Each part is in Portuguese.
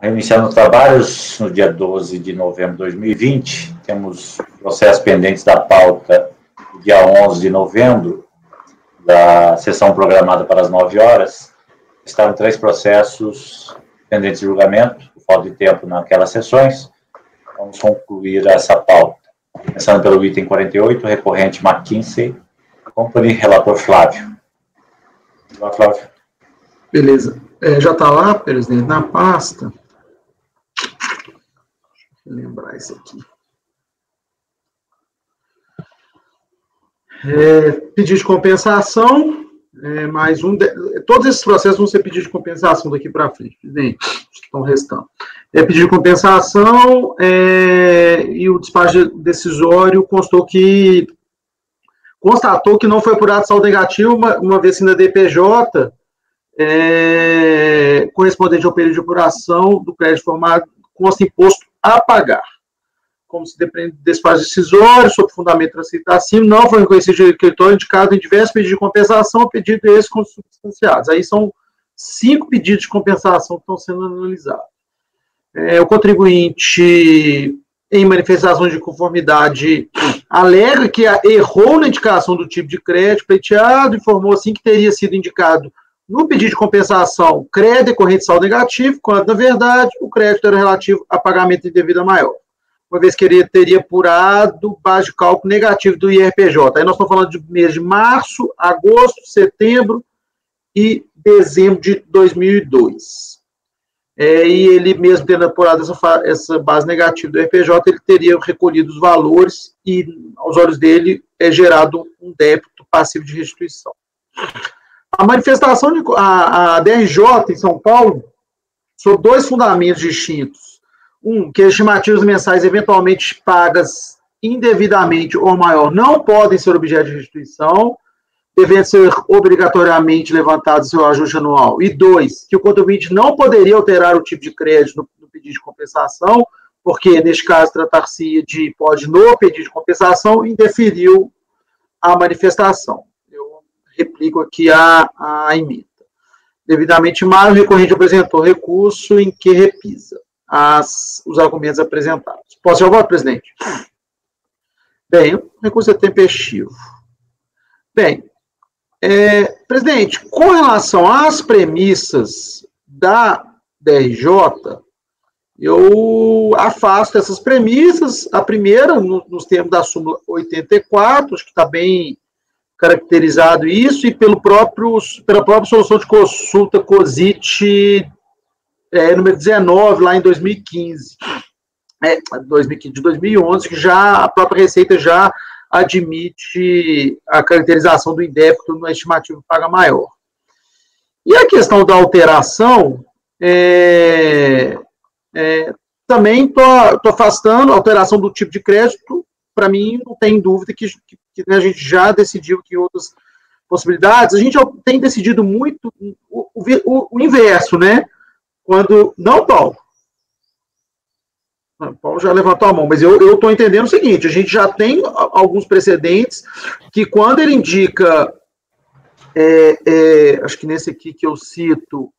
Reiniciando os trabalhos no dia 12 de novembro de 2020, temos processos pendentes da pauta do dia 11 de novembro, da sessão programada para as 9 horas. Estavam 3 processos pendentes de julgamento, por falta de tempo naquelas sessões. Vamos concluir essa pauta. Começando pelo item 48, recorrente McKinsey Company, relator Flávio. Olá, Flávio. Beleza. Já está lá, presidente, na pasta. Deixa eu lembrar isso aqui. Pedido de compensação, mais um. Todos esses processos vão ser pedido de compensação daqui para frente, presidente, os que estão restando. Pedido de compensação e o despacho decisório constatou que não foi apurado saldo negativo, uma vez que na DPJ, correspondente ao período de apuração do crédito formado, consta imposto a pagar. Como se depende do despacho decisório, sob fundamento aceitar acima, não foi reconhecido de creditório indicado em diversos pedidos de compensação, pedidos esses consubstanciados. Aí são 5 pedidos de compensação que estão sendo analisados. O contribuinte, em manifestação de conformidade, alega que errou na indicação do tipo de crédito pleiteado, informou assim que teria sido indicado no pedido de compensação crédito decorrente saldo negativo, quando, na verdade, o crédito era relativo a pagamento indevido maior, uma vez que ele teria apurado base de cálculo negativo do IRPJ. Aí nós estamos falando de mês de março, agosto, setembro e dezembro de 2002. E ele mesmo tendo apurado essa base negativa do IRPJ, ele teria recolhido os valores e, aos olhos dele, gerado um débito passivo de restituição. A manifestação, a DRJ em São Paulo, sob 2 fundamentos distintos. Que as estimativas mensais eventualmente pagas indevidamente ou maior não podem ser objeto de restituição, devendo ser obrigatoriamente levantados seu ajuste anual. E 2, que o contribuinte não poderia alterar o tipo de crédito no pedido de compensação, porque, neste caso, tratar-se de pode no pedido de compensação, indeferiu a manifestação. Eu replico aqui a emenda. Devidamente mais, o recorrente apresentou recurso em que repisa os argumentos apresentados. Posso ir ao voto, presidente? Bem, o recurso é tempestivo. Bem, presidente, com relação às premissas da DRJ, eu afasto essas premissas. A primeira, nos termos da súmula 84, acho que está bem caracterizado isso, e pela própria solução de consulta COSIT número 19, lá em 2015, de 2011, que já a própria Receita já admite a caracterização do indébito na estimativa de paga maior. E a questão da alteração, também estou afastando a alteração do tipo de crédito. Para mim, não tem dúvida que a gente já decidiu que outras possibilidades. A gente tem decidido muito o inverso, né? Quando... Não, Paulo. Paulo já levantou a mão, mas eu estou entendendo o seguinte: a gente já tem alguns precedentes que, quando ele indica, acho que nesse aqui que eu cito,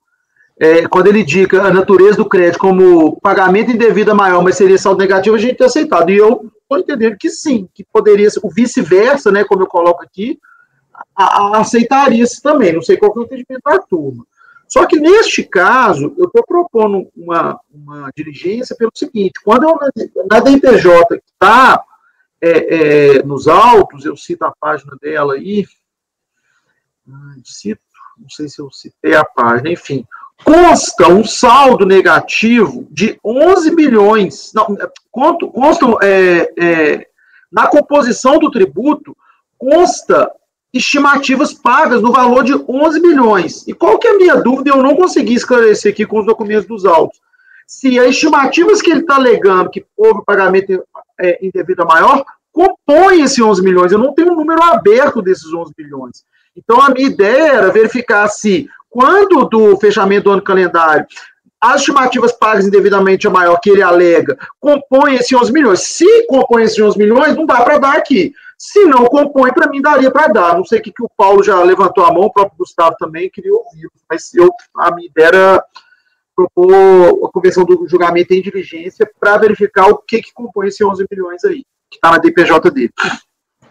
quando ele indica a natureza do crédito como pagamento indevido maior, mas seria saldo negativo, a gente tem aceitado. E eu estou entendendo que sim, que poderia ser o vice-versa, né, como eu coloco aqui, aceitaria isso também. Não sei qual que é o entendimento da turma. Só que, neste caso, eu estou propondo uma diligência pelo seguinte: quando na DPJ que está nos autos, eu cito a página dela aí, não sei se eu citei a página, enfim, consta um saldo negativo de 11 milhões, na composição do tributo, consta estimativas pagas no valor de 11 milhões. E qual que é a minha dúvida? Eu não consegui esclarecer aqui com os documentos dos autos. Se as estimativas que ele está alegando que houve pagamento indevido maior, compõem esses 11 milhões. Eu não tenho um número aberto desses 11 milhões. Então, a minha ideia era verificar se, quando do fechamento do ano calendário, as estimativas pagas indevidamente a maior que ele alega compõem esses 11 milhões. Se compõem esses 11 milhões, não dá para dar aqui. Se não compõe, para mim daria para dar. Não sei o que o Paulo já levantou a mão, o próprio Gustavo também queria ouvir. Mas a minha ideia era propor a conversão do julgamento em diligência para verificar o que compõe esse 11 milhões aí, que está na DPJ dele.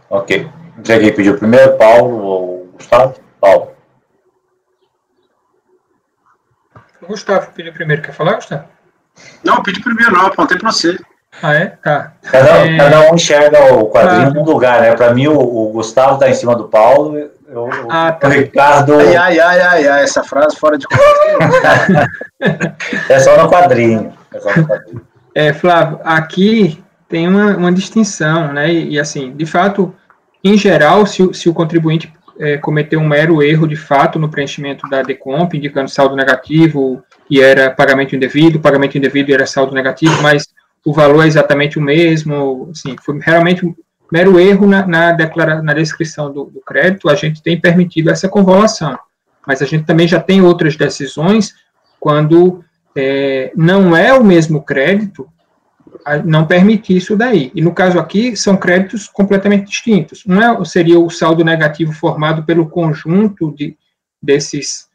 Ok. Não sei quem pediu primeiro, Paulo ou Gustavo? Paulo. O Gustavo pediu primeiro. Quer falar, Gustavo? Não, eu pedi primeiro, não. Apontei para você. Ah, é? Tá. Cada um enxerga o quadrinho num lugar, né? Para mim, o Gustavo está em cima do Paulo, tá. O Ricardo... Ai, essa frase fora de conta. É só no quadrinho. Flávio, aqui tem uma distinção, né? E assim, de fato, em geral, se o contribuinte cometeu um mero erro de fato no preenchimento da DECOMP, indicando saldo negativo e era pagamento indevido e era saldo negativo, mas o valor é exatamente o mesmo, assim, foi realmente um mero erro na descrição do crédito, a gente tem permitido essa convolução, mas a gente também já tem outras decisões quando não é o mesmo crédito, não permite isso daí. E no caso aqui, são créditos completamente distintos. Seria o saldo negativo formado pelo conjunto desses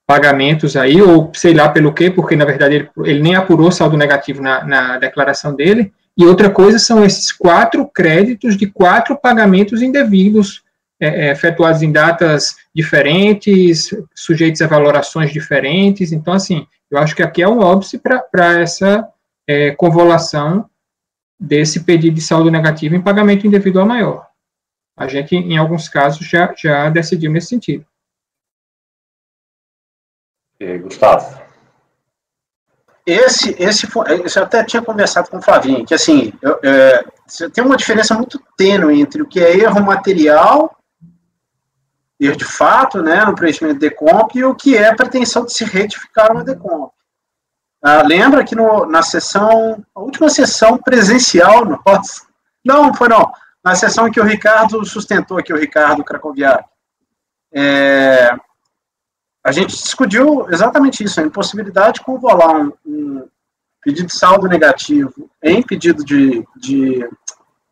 pagamentos aí, ou sei lá pelo quê, porque na verdade ele nem apurou saldo negativo na declaração dele. E outra coisa são esses 4 créditos de 4 pagamentos indevidos, efetuados em datas diferentes, sujeitos a valorações diferentes. Então, assim, eu acho que aqui é um óbice para essa convolução desse pedido de saldo negativo em pagamento indevido ao maior. A gente, em alguns casos, já decidiu nesse sentido. Gustavo. Esse eu até tinha conversado com o Flavinho, que assim, tem uma diferença muito tênue entre o que é erro material, erro de fato, né, no preenchimento de DECOMP, e o que é pretensão de se retificar uma DECOMP. Lembra que a última sessão presencial nossa, não, na sessão que o Ricardo sustentou aqui, o Ricardo Cracoviário, a gente discutiu exatamente isso, a impossibilidade de convolar um pedido de saldo negativo em pedido de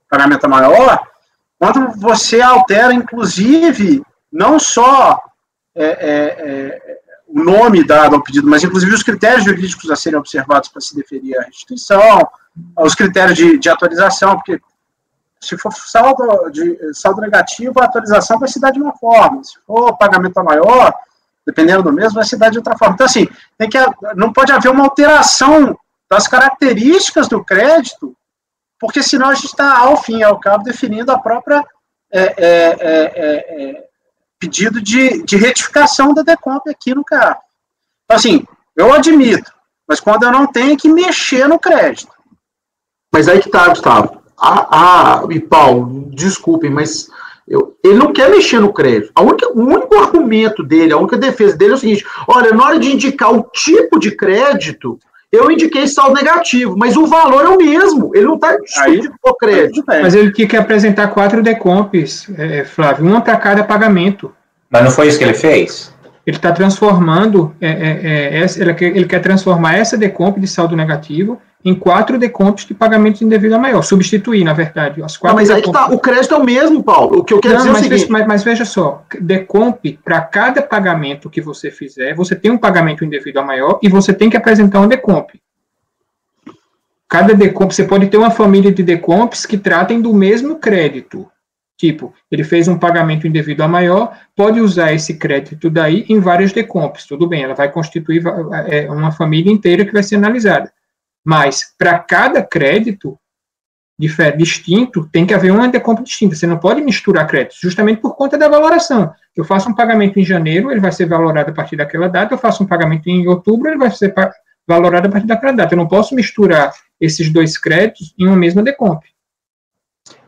pagamento maior, quando você altera, inclusive, não só o nome dado ao pedido, mas inclusive os critérios jurídicos a serem observados para se deferir a restituição, os critérios de atualização, porque se for saldo negativo, a atualização vai se dar de uma forma, se for pagamento maior, dependendo do mesmo, vai se dar de outra forma. Então, assim, não pode haver uma alteração das características do crédito, porque senão a gente está, ao fim e ao cabo, definindo a própria pedido de retificação da DECOMP aqui no CARF. Então, assim, eu admito, mas quando eu não tenho que mexer no crédito. Mas aí que tá, Gustavo. E Paulo, desculpem, mas ele não quer mexer no crédito. O único argumento dele, a única defesa dele é o seguinte: olha, na hora de indicar o tipo de crédito, eu indiquei saldo negativo, mas o valor é o mesmo. Ele não está discutindo o crédito. Mas ele tinha que apresentar 4 DECOMPs, Flávio, uma para cada pagamento. Mas não foi isso que ele fez? Ele está transformando, ele quer transformar essa DECOMP de saldo negativo em 4 DECOMPs de pagamento indevido a maior, substituir, na verdade, as 4 mas aí que tá, o crédito é o mesmo, Paulo. O que eu quero dizer é o seguinte... Mas veja só, DECOMP, para cada pagamento que você fizer, você tem um pagamento indevido a maior e você tem que apresentar uma DECOMP. Cada DECOMP, você pode ter uma família de DECOMPs que tratem do mesmo crédito. Tipo, ele fez um pagamento indevido a maior, pode usar esse crédito daí em várias DECOMPs, tudo bem, ela vai constituir uma família inteira que vai ser analisada. Mas, para cada crédito distinto, tem que haver uma DECOMP distinta. Você não pode misturar créditos, justamente por conta da valoração. Eu faço um pagamento em janeiro, ele vai ser valorado a partir daquela data. Eu faço um pagamento em outubro, ele vai ser valorado a partir daquela data. Eu não posso misturar esses 2 créditos em uma mesma DECOMP.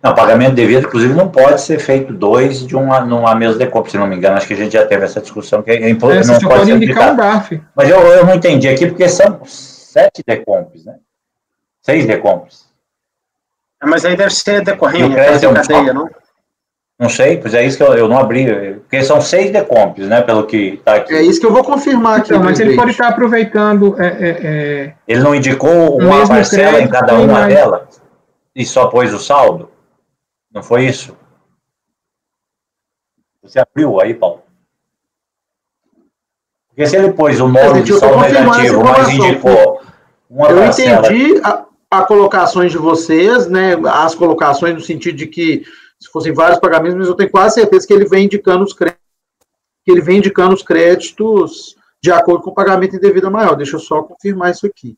Não, pagamento devido, inclusive, não pode ser feito 2 numa mesma DECOMP, se não me engano. Acho que a gente já teve essa discussão, que não você pode indicar um DARF. Mas eu não entendi aqui, porque são 7 DECOMPs, né? 6 DECOMPs. Mas aí deve ser decorrente, cadeia, não? Não sei, pois é isso que eu não abri, porque são 6 DECOMPs, né, pelo que está aqui. É isso que eu vou confirmar aqui. Então, mas ele pode estar aproveitando... Ele não indicou uma parcela em cada uma delas? E só pôs o saldo? Não foi isso? Você abriu aí, Paulo? Porque se ele pôs o nome de saldo negativo, mas indicou uma parcela... Eu entendi a colocações de vocês, né, as colocações no sentido de que se fossem vários pagamentos, mas eu tenho quase certeza que ele vem indicando os créditos de acordo com o pagamento indevido maior. Deixa eu só confirmar isso aqui.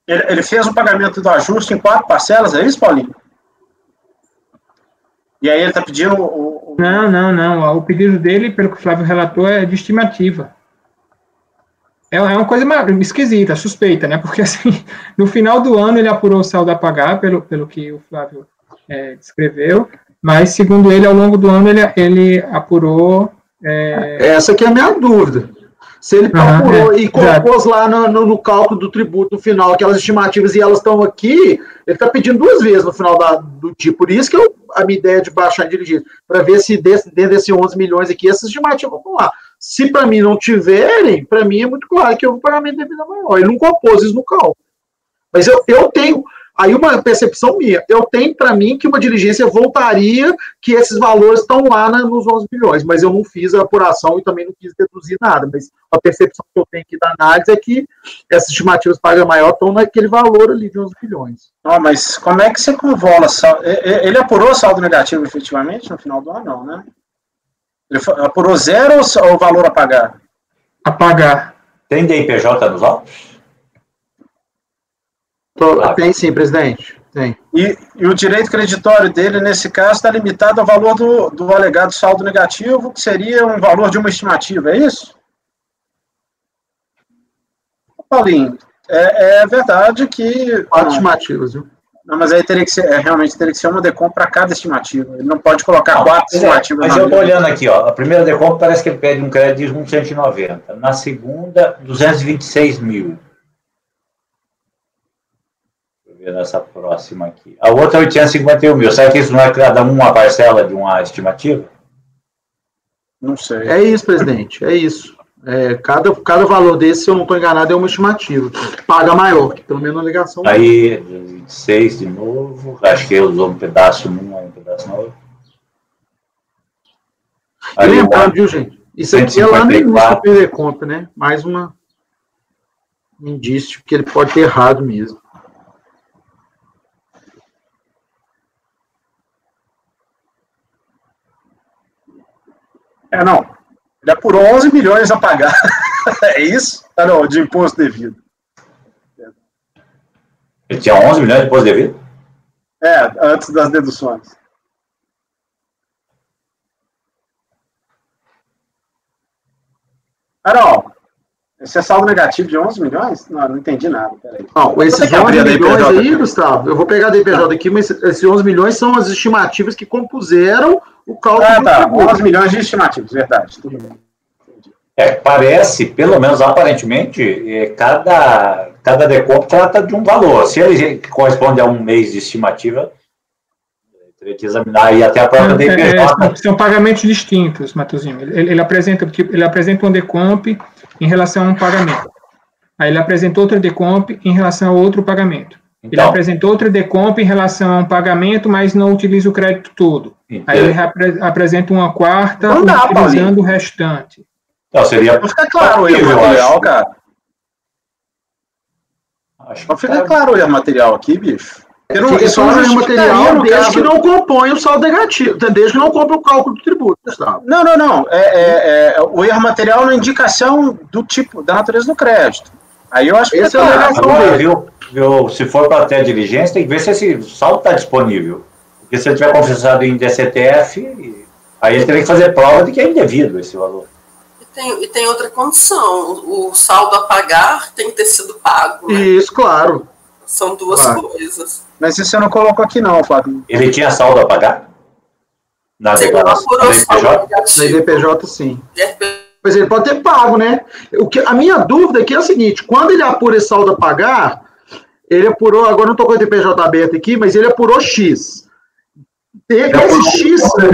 Ele fez o pagamento do ajuste em 4 parcelas, é isso, Paulinho? E aí ele está pedindo Não. O pedido dele, pelo que o Flávio relatou, é de estimativa. É uma coisa esquisita, suspeita, né? Porque, assim, no final do ano ele apurou o saldo a pagar, pelo que o Flávio descreveu, mas, segundo ele, ao longo do ano ele apurou... Essa aqui é a minha dúvida. Se ele apurou e colocou lá no cálculo do tributo no final, aquelas estimativas, e elas estão aqui, ele está pedindo 2 vezes no final do dia. Por isso que a minha ideia de baixar a diligência, para ver se dentro desses 11 milhões aqui, essas estimativas vão lá. Se para mim não tiverem, para mim é muito claro que o pagamento devido maior. Ele não compôs isso no cálculo. Mas eu tenho... Aí uma percepção minha, eu tenho para mim que uma diligência voltaria que esses valores estão lá nos 11 milhões, mas eu não fiz a apuração e também não quis deduzir nada, mas a percepção que eu tenho aqui da análise é que essas estimativas paga maior estão naquele valor ali de 11 milhões. Mas como é que você convola? Ele apurou saldo negativo efetivamente no final do ano, não, né? Ele apurou 0 ou o valor a pagar? A pagar. Tem DIPJ nos autos? Tem sim, presidente. Tem. E o direito creditório dele, nesse caso, está limitado ao valor do alegado saldo negativo, que seria um valor de uma estimativa, é isso? Paulinho, é verdade que... 4 estimativas, viu? Não, mas aí realmente teria que ser uma DECOM para cada estimativa. Ele não pode colocar 4 estimativas. Mas eu estou olhando aqui, ó. A primeira DECOM parece que ele pede um crédito de 190. Na segunda, 226 mil. Nessa próxima aqui. A outra é 851 mil. Será que isso não é cada uma parcela de uma estimativa? Não sei. É isso, presidente. É isso. Cada valor desse, se eu não estou enganado, é uma estimativa. Paga maior, que pelo menos a ligação. Aí, 26 de novo. Acho que ele usou um pedaço num, um pedaço no outro. E lembrando, viu, gente? Isso aqui é lá no início do perder conta, né? Mais um indício que ele pode ter errado mesmo. Não. Ele apurou 11 milhões a pagar. É isso? Não, de imposto devido. Ele tinha 11 milhões de imposto devido? Antes das deduções. Não. Esse é saldo negativo de 11 milhões? Não entendi nada. Peraí. Não, esses 11 milhões aí, Gustavo, eu vou pegar a DPJ aqui, mas esses 11 milhões são as estimativas que compuseram o cálculo. Tá. 11 milhões de estimativas, verdade. Tudo bem. Parece, pelo menos aparentemente, cada DECOM trata de um valor. Se ele corresponde a um mês de estimativa, teria que examinar aí até a própria DPJ. São pagamentos distintos, Matosinho. Ele apresenta um DECOMP em relação a um pagamento. Aí ele apresenta outra DECOMP em relação a outro pagamento. Então, ele apresentou outra DECOMP em relação a um pagamento, mas não utiliza o crédito todo. Aí ele apresenta uma quarta utilizando o restante. Então, seria... Não fica claro o erro material, cara. Não fica claro o erro material aqui, bicho. Isso é um erro material desde que não compõe o saldo negativo, desde que não compõe o cálculo do tributo, Gustavo. Não. O erro material na indicação do tipo, da natureza do crédito. Aí eu acho que esse é o viu, se for para ter a diligência, tem que ver se esse saldo está disponível. Porque se ele tiver confessado em DCTF, aí ele teria que fazer prova de que é indevido esse valor. E tem outra condição, o saldo a pagar tem que ter sido pago. Né? Isso, claro. São duas coisas. Mas isso eu não coloco aqui não, Flávio. Ele tinha saldo a pagar? Na declaração da DPJ? Na DPJ, sim. Mas ele pode ter pago, né? A minha dúvida aqui é a seguinte, quando ele apura esse saldo a pagar, ele apurou, agora não estou com a DPJ aberta aqui, mas ele apurou X.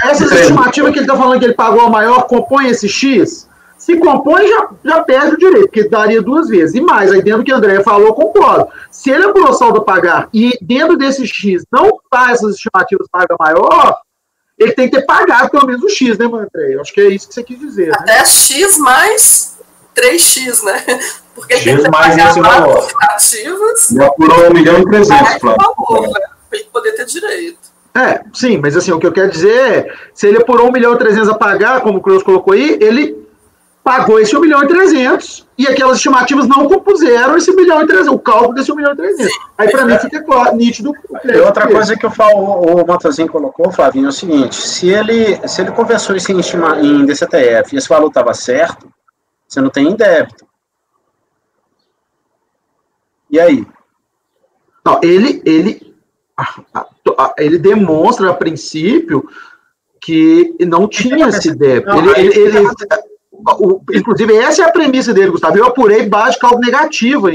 Essas estimativas que ele está falando que ele pagou a maior, compõe esse X? Se compõe, já perde o direito, porque daria 2 vezes. E mais, aí dentro do que a Andréia falou, concordo. Se ele apurou saldo a pagar e dentro desse X não está essas estimativas paga maior, ele tem que ter pagado pelo menos o X, né, Andréia? Acho que é isso que você quis dizer. Até X mais 3x, né? Porque ele X tem que mais pagar esse valor. justificativas, Ele apurou 1.300.000, valor, né? Para ele poder ter direito. Sim, mas assim, o que eu quero dizer é, se ele apurou 1.300.000 a pagar, como o Cruz colocou aí, ele pagou esse 1.300.000 e aquelas estimativas não compuseram esse 1.300.000, o cálculo desse 1.300.000. Aí para mim fica claro, nítido. E outra coisa que o Matosinho colocou, Flavinho, é o seguinte, se ele conversou isso em DCTF e esse valor estava certo, você não tem em débito. E aí? Não, ele demonstra a princípio que não tinha esse débito. Inclusive, essa é a premissa dele, Gustavo. Eu apurei base de cálculo negativa.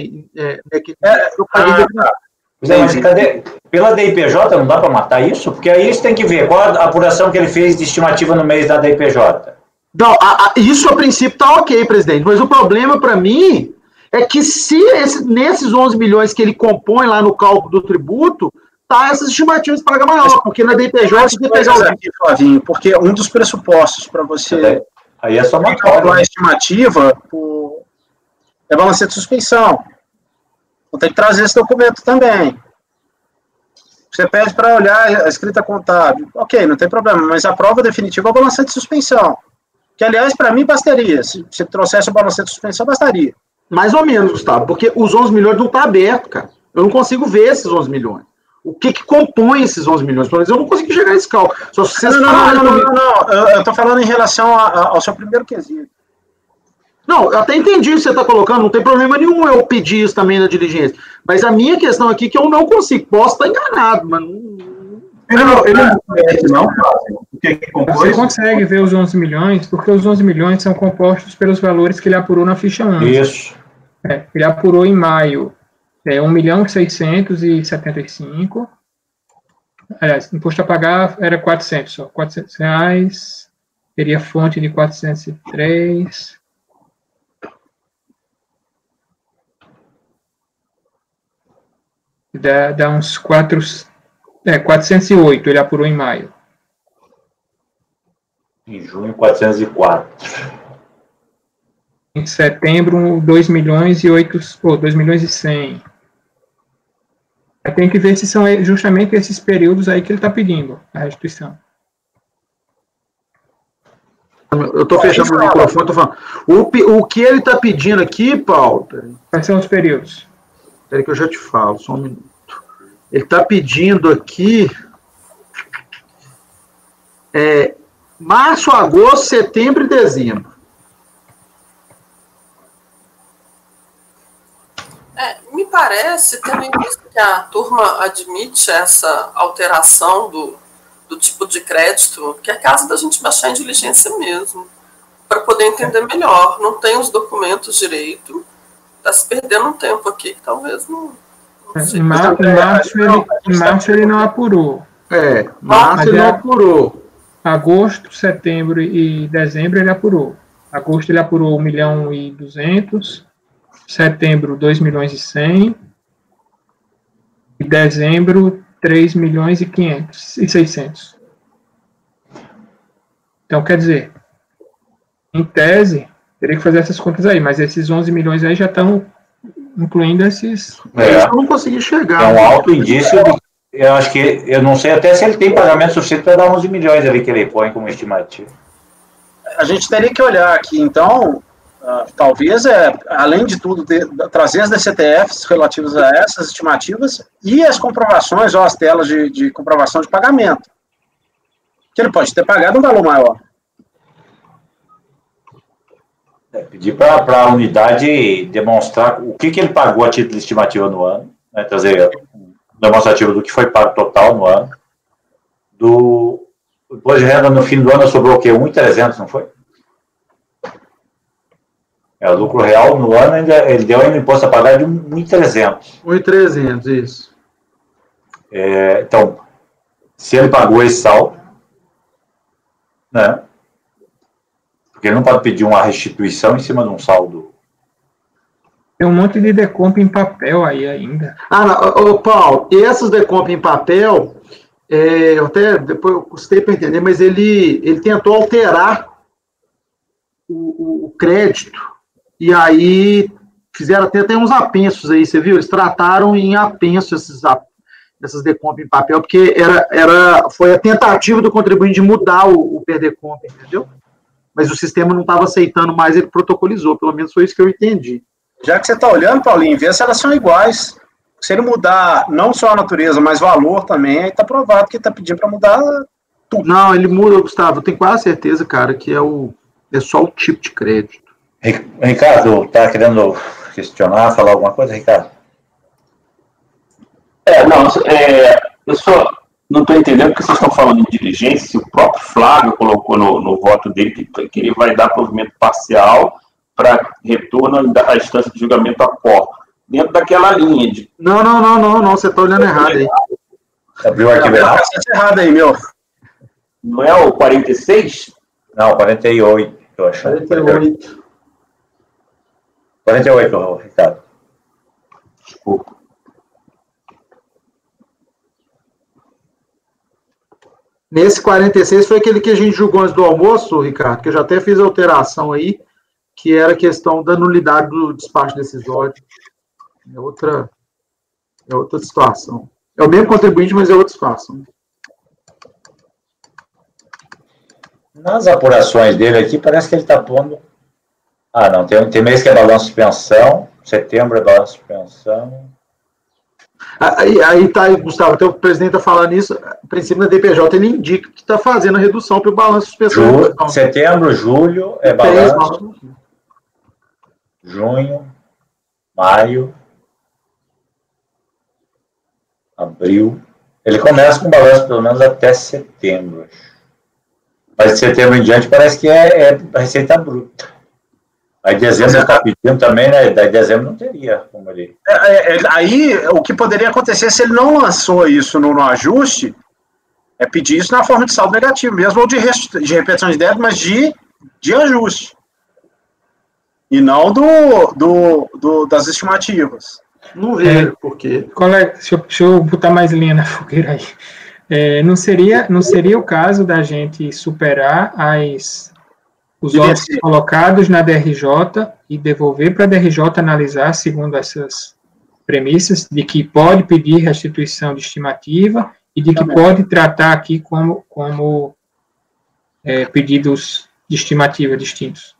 Mas cadê? Pela DIPJ não dá para matar isso? Porque aí você tem que ver qual a apuração que ele fez de estimativa no mês da DIPJ. Não, isso a princípio está ok, presidente, mas o problema para mim é que se nesses 11 milhões que ele compõe lá no cálculo do tributo, tá essas estimativas de paga maior, porque na DIPJ você tem que pegar aqui, Flavinho, porque um dos pressupostos para você aí é só uma calcular a estimativa é balancete de suspensão. Vou ter que trazer esse documento também. Você pede para olhar a escrita contábil. Ok, não tem problema, mas a prova definitiva é o balancete de suspensão. Que, aliás, para mim, bastaria. Se você trouxesse o balancete de suspensão, bastaria. Mais ou menos, Gustavo, porque os 11 milhões não está aberto, cara. Eu não consigo ver esses 11 milhões. O que compõe esses 11 milhões? Por exemplo, eu não consigo chegar nesse cálculo. Só se vocês não. Eu estou falando em relação ao seu primeiro quesito. Não, eu até entendi o que você está colocando, não tem problema nenhum eu pedir isso também na diligência. Mas a minha questão aqui é que eu não consigo. Posso estar enganado, mas Você consegue ver os 11 milhões, porque os 11 milhões são compostos pelos valores que ele apurou na ficha 11. Isso. Ele apurou em maio 1.675.000. Aliás, imposto a pagar era 400 só. R$400. Teria fonte de 403. Dá uns 408, ele apurou em maio. Em junho, 404. Em setembro, 2 milhões e 2 milhões e 100. Tem que ver se são justamente esses períodos aí que ele está pedindo a restituição. Eu estou fechando o microfone, estou falando. O que ele está pedindo aqui, Paulo... Quais são os períodos? Espera que eu já te falo, só um minuto. Ele está pedindo aqui março, agosto, setembro e dezembro. Me parece, tendo em vista que a turma admite essa alteração do tipo de crédito, que é caso da gente baixar em diligência mesmo, para poder entender melhor. Não tem os documentos direito, está se perdendo um tempo aqui que talvez não sei. Em março ele não apurou. Março ele não apurou. Agosto, setembro e dezembro ele apurou. Agosto ele apurou 1.200.000, setembro 2.100.000 e dezembro 3.500.000. Então, quer dizer, em tese, teria que fazer essas contas aí, mas esses 11 milhões aí já estão incluindo esses... Eu não consegui chegar. É um alto indício. Eu acho que, eu não sei até se ele tem pagamento suficiente para dar 11 milhões ali que ele põe como estimativa. A gente teria que olhar aqui, então, talvez, além de tudo, trazer as DCTFs relativas a essas estimativas e as comprovações, ou as telas de comprovação de pagamento. Que ele pode ter pagado um valor maior. Pedir para a unidade demonstrar o que ele pagou a título de estimativa no ano, né, trazer um demonstrativo do que foi pago total no ano. Do imposto de renda no fim do ano sobrou o quê? 1.300, não foi? O lucro real no ano ele deu ainda imposto a pagar de 1.300. 1.300, isso. Então, se ele pagou esse saldo, né? Porque ele não pode pedir uma restituição em cima de um saldo. Tem um monte de decomp em papel aí ainda. Paulo, esses decomp em papel, eu até depois eu custei para entender, mas ele tentou alterar o crédito E aí fizeram até uns apensos aí, você viu? Eles trataram em apenso essas decompra em papel, porque foi a tentativa do contribuinte de mudar o perdecompra, entendeu? Mas o sistema não estava aceitando mais, ele protocolizou, pelo menos foi isso que eu entendi. Já que você está olhando, Paulinho, vê se elas são iguais. Se ele mudar não só a natureza, mas valor também, aí está provado que ele está pedindo para mudar tudo. Não, ele muda, Gustavo, eu tenho quase certeza, cara, que é só o tipo de crédito. Ricardo, tá querendo questionar, falar alguma coisa, Ricardo? Eu só não estou entendendo porque vocês estão falando de diligência, se o próprio Flávio colocou no voto dele que ele vai dar provimento parcial para retorno à instância de julgamento a qual? Dentro daquela linha de... Não, você está olhando errado aí. Abriu o arquivo errado? Errado aí, meu. Não é o 46? Não, 48, eu acho. 48, Ricardo. Desculpa. Nesse 46 foi aquele que a gente julgou antes do almoço, Ricardo, que eu já até fiz a alteração aí, que era a questão da nulidade do despacho decisório. É outra situação. É o mesmo contribuinte, mas é outra situação. Nas apurações dele aqui, parece que ele está pondo... Ah, não, tem mês que é balanço de pensão, setembro é balanço de pensão... Aí tá, Gustavo, até o presidente está falando isso, o princípio da DPJ, ele indica que está fazendo a redução para o balanço de pensão. Setembro, julho é balanço, junho, maio, abril, ele começa com balanço pelo menos até setembro, mas de setembro em diante parece que é receita bruta. Aí dezembro está pedindo também, né? Daí dezembro não teria como ele... Aí, o que poderia acontecer se ele não lançou isso no ajuste, é pedir isso na forma de saldo negativo, mesmo ou de repetição de débito, mas de ajuste. E não das estimativas. Não vejo por quê. Colega, deixa eu botar mais linha na fogueira aí. Não seria o caso da gente superar os órgãos colocados na DRJ e devolver para a DRJ analisar segundo essas premissas de que pode pedir restituição de estimativa e de que pode tratar aqui como pedidos de estimativa distintos.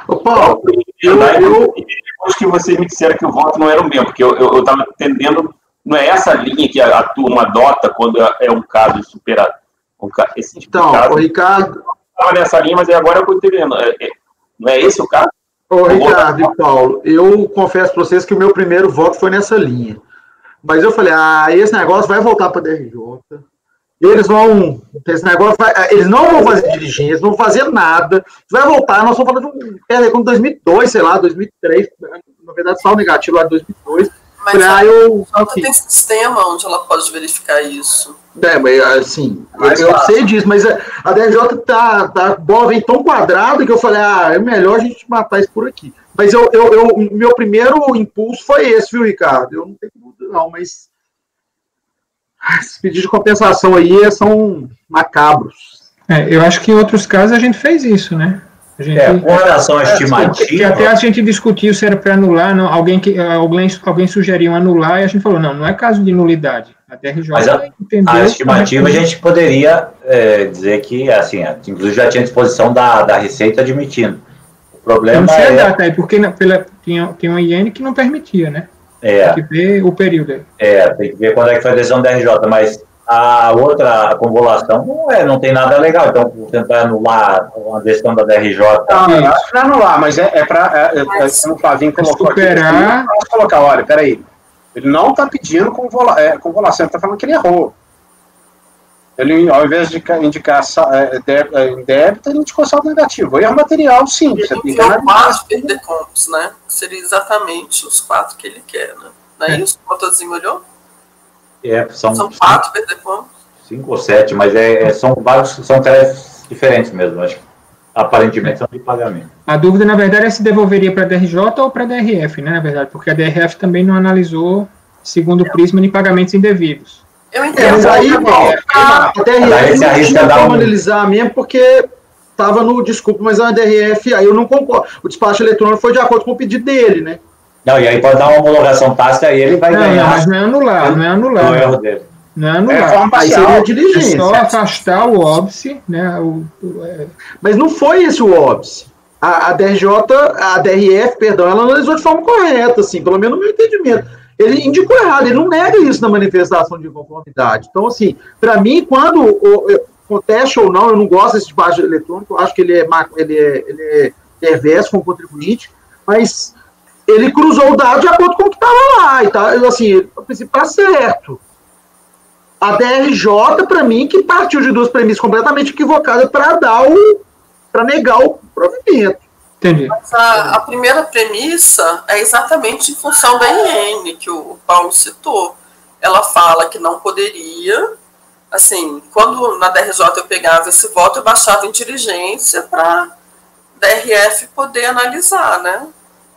Ô, Paulo, depois que vocês me disseram que o voto não era o mesmo, porque eu estava entendendo, não é essa linha que a turma adota quando é um caso de superação. Esse tipo então, de caso, o Ricardo... estava nessa linha, mas agora eu estou entendendo. Não é esse o caso? Ô, Ricardo e Paulo, eu confesso para vocês que o meu primeiro voto foi nessa linha. Mas eu falei, esse negócio vai voltar para a DRJ. Eles não vão fazer diligência, eles não vão fazer nada. Vai voltar, nós estamos falando de 2002, sei lá, 2003. Na verdade, só o negativo lá de 2002. Mas tem sistema onde ela pode verificar isso. Mas assim, eu sei disso, mas a DRJ tá bola vem tão quadrada que eu falei, é melhor a gente matar isso por aqui. Mas meu primeiro impulso foi esse, viu, Ricardo? Eu não tenho dúvida, não, mas esses pedidos de compensação aí são macabros. Eu acho que em outros casos a gente fez isso, né? Com relação à estimativa... Que até a gente discutiu se era para anular, não, alguém sugeriu anular e a gente falou, não é caso de nulidade. A DRJ entendeu... A estimativa a gente poderia dizer que, assim, inclusive já tinha disposição da Receita admitindo. O problema não sei a data aí, porque tinha um IN que não permitia, né? Tem que ver o período. Tem que ver quando é que foi a decisão da DRJ, mas a outra convolução não tem nada legal, então tentar anular uma decisão da DRJ. Não acho que não é anular, mas como o Flavinho colocou superar... aqui, posso colocar, olha, peraí, ele não está pedindo convolução, ele está falando que ele errou. Ele, ao invés de indicar débito, ele indicou saldo negativo. Erro material, sim. Ele enviou 4 perdecompos, né? Seria exatamente os 4 que ele quer, né? Não é isso? O motorzinho olhou? São 4 perdecompos? 5 ou 7, mas são créditos diferentes mesmo, acho que aparentemente são de pagamento. A dúvida, na verdade, é se devolveria para a DRJ ou para a DRF, né, na verdade, porque a DRF também não analisou segundo o prisma de pagamentos indevidos. Eu entendo. Mas aí, Paulo, a DRF não tinha como analisar mesmo, porque estava no, desculpa, mas a DRF, aí eu não concordo. O despacho eletrônico foi de acordo com o pedido dele, né? Não, e aí pode dar uma homologação tácita e ele vai ganhar. Mas não é anular, não é anular. O erro dele. Não é anular. Aí seria diligência. É só afastar o óbice, né? Mas não foi esse o óbice. A DRF, perdão, ela analisou de forma correta, assim, pelo menos no meu entendimento. Ele indicou errado, ele não nega isso na manifestação de conformidade. Então, assim, para mim, quando conteste ou não, eu não gosto desse despacho eletrônico, eu acho que ele é perverso com o contribuinte, mas ele cruzou o dado de acordo com o que estava lá, e tá, assim, a princípio está certo. A DRJ, para mim, que partiu de duas premissas completamente equivocadas para negar o provimento. Entendi. Mas a primeira premissa é exatamente em função da IN, que o Paulo citou. Ela fala que não poderia, assim, quando na DRJ eu pegava esse voto, eu baixava em diligência para DRF poder analisar, né?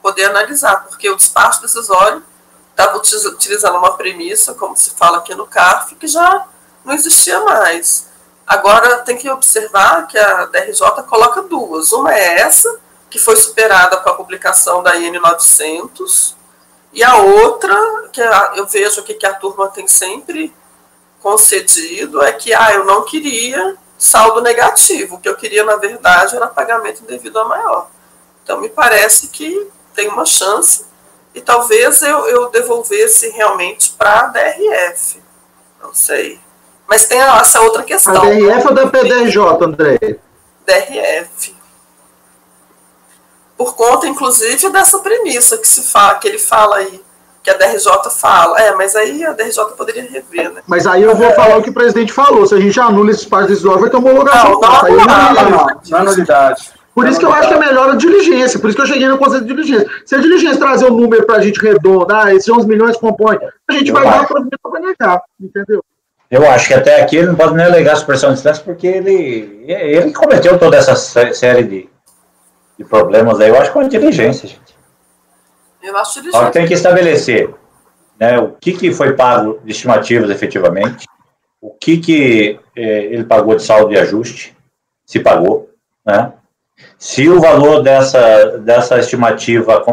Poder analisar, porque o despacho decisório estava utilizando uma premissa, como se fala aqui no CARF, que já não existia mais. Agora tem que observar que a DRJ coloca duas. Uma é essa, que foi superada com a publicação da IN 900, e a outra, que eu vejo aqui que a turma tem sempre concedido, é que eu não queria saldo negativo, o que eu queria, na verdade, era pagamento indevido a maior. Então, me parece que tem uma chance, e talvez eu devolvesse realmente para a DRF, não sei. Mas tem essa outra questão. A DRF ou da PDRJ, André? DRF. Por conta, inclusive, dessa premissa que ele fala aí, que a DRJ fala. Mas aí a DRJ poderia rever, né? Mas aí eu vou falar o que o presidente falou. Se a gente anula esse espaço decisório, vai ter homologação. Não é novidade. Por isso que eu acho que é melhor a diligência. Por isso que eu cheguei no conceito de diligência. Se a diligência trazer um número para a gente redondo, esses 11 milhões compõem, a gente vai dar o provimento para negar, entendeu? Eu acho que até aqui ele não pode nem alegar supressão de instância, porque ele cometeu toda essa série de problemas aí. Eu acho que é uma diligência, gente. Eu acho diligência. Só que tem que estabelecer, né, o que foi pago de estimativas efetivamente, o que ele pagou de saldo de ajuste, se pagou, né? Se o valor dessa estimativa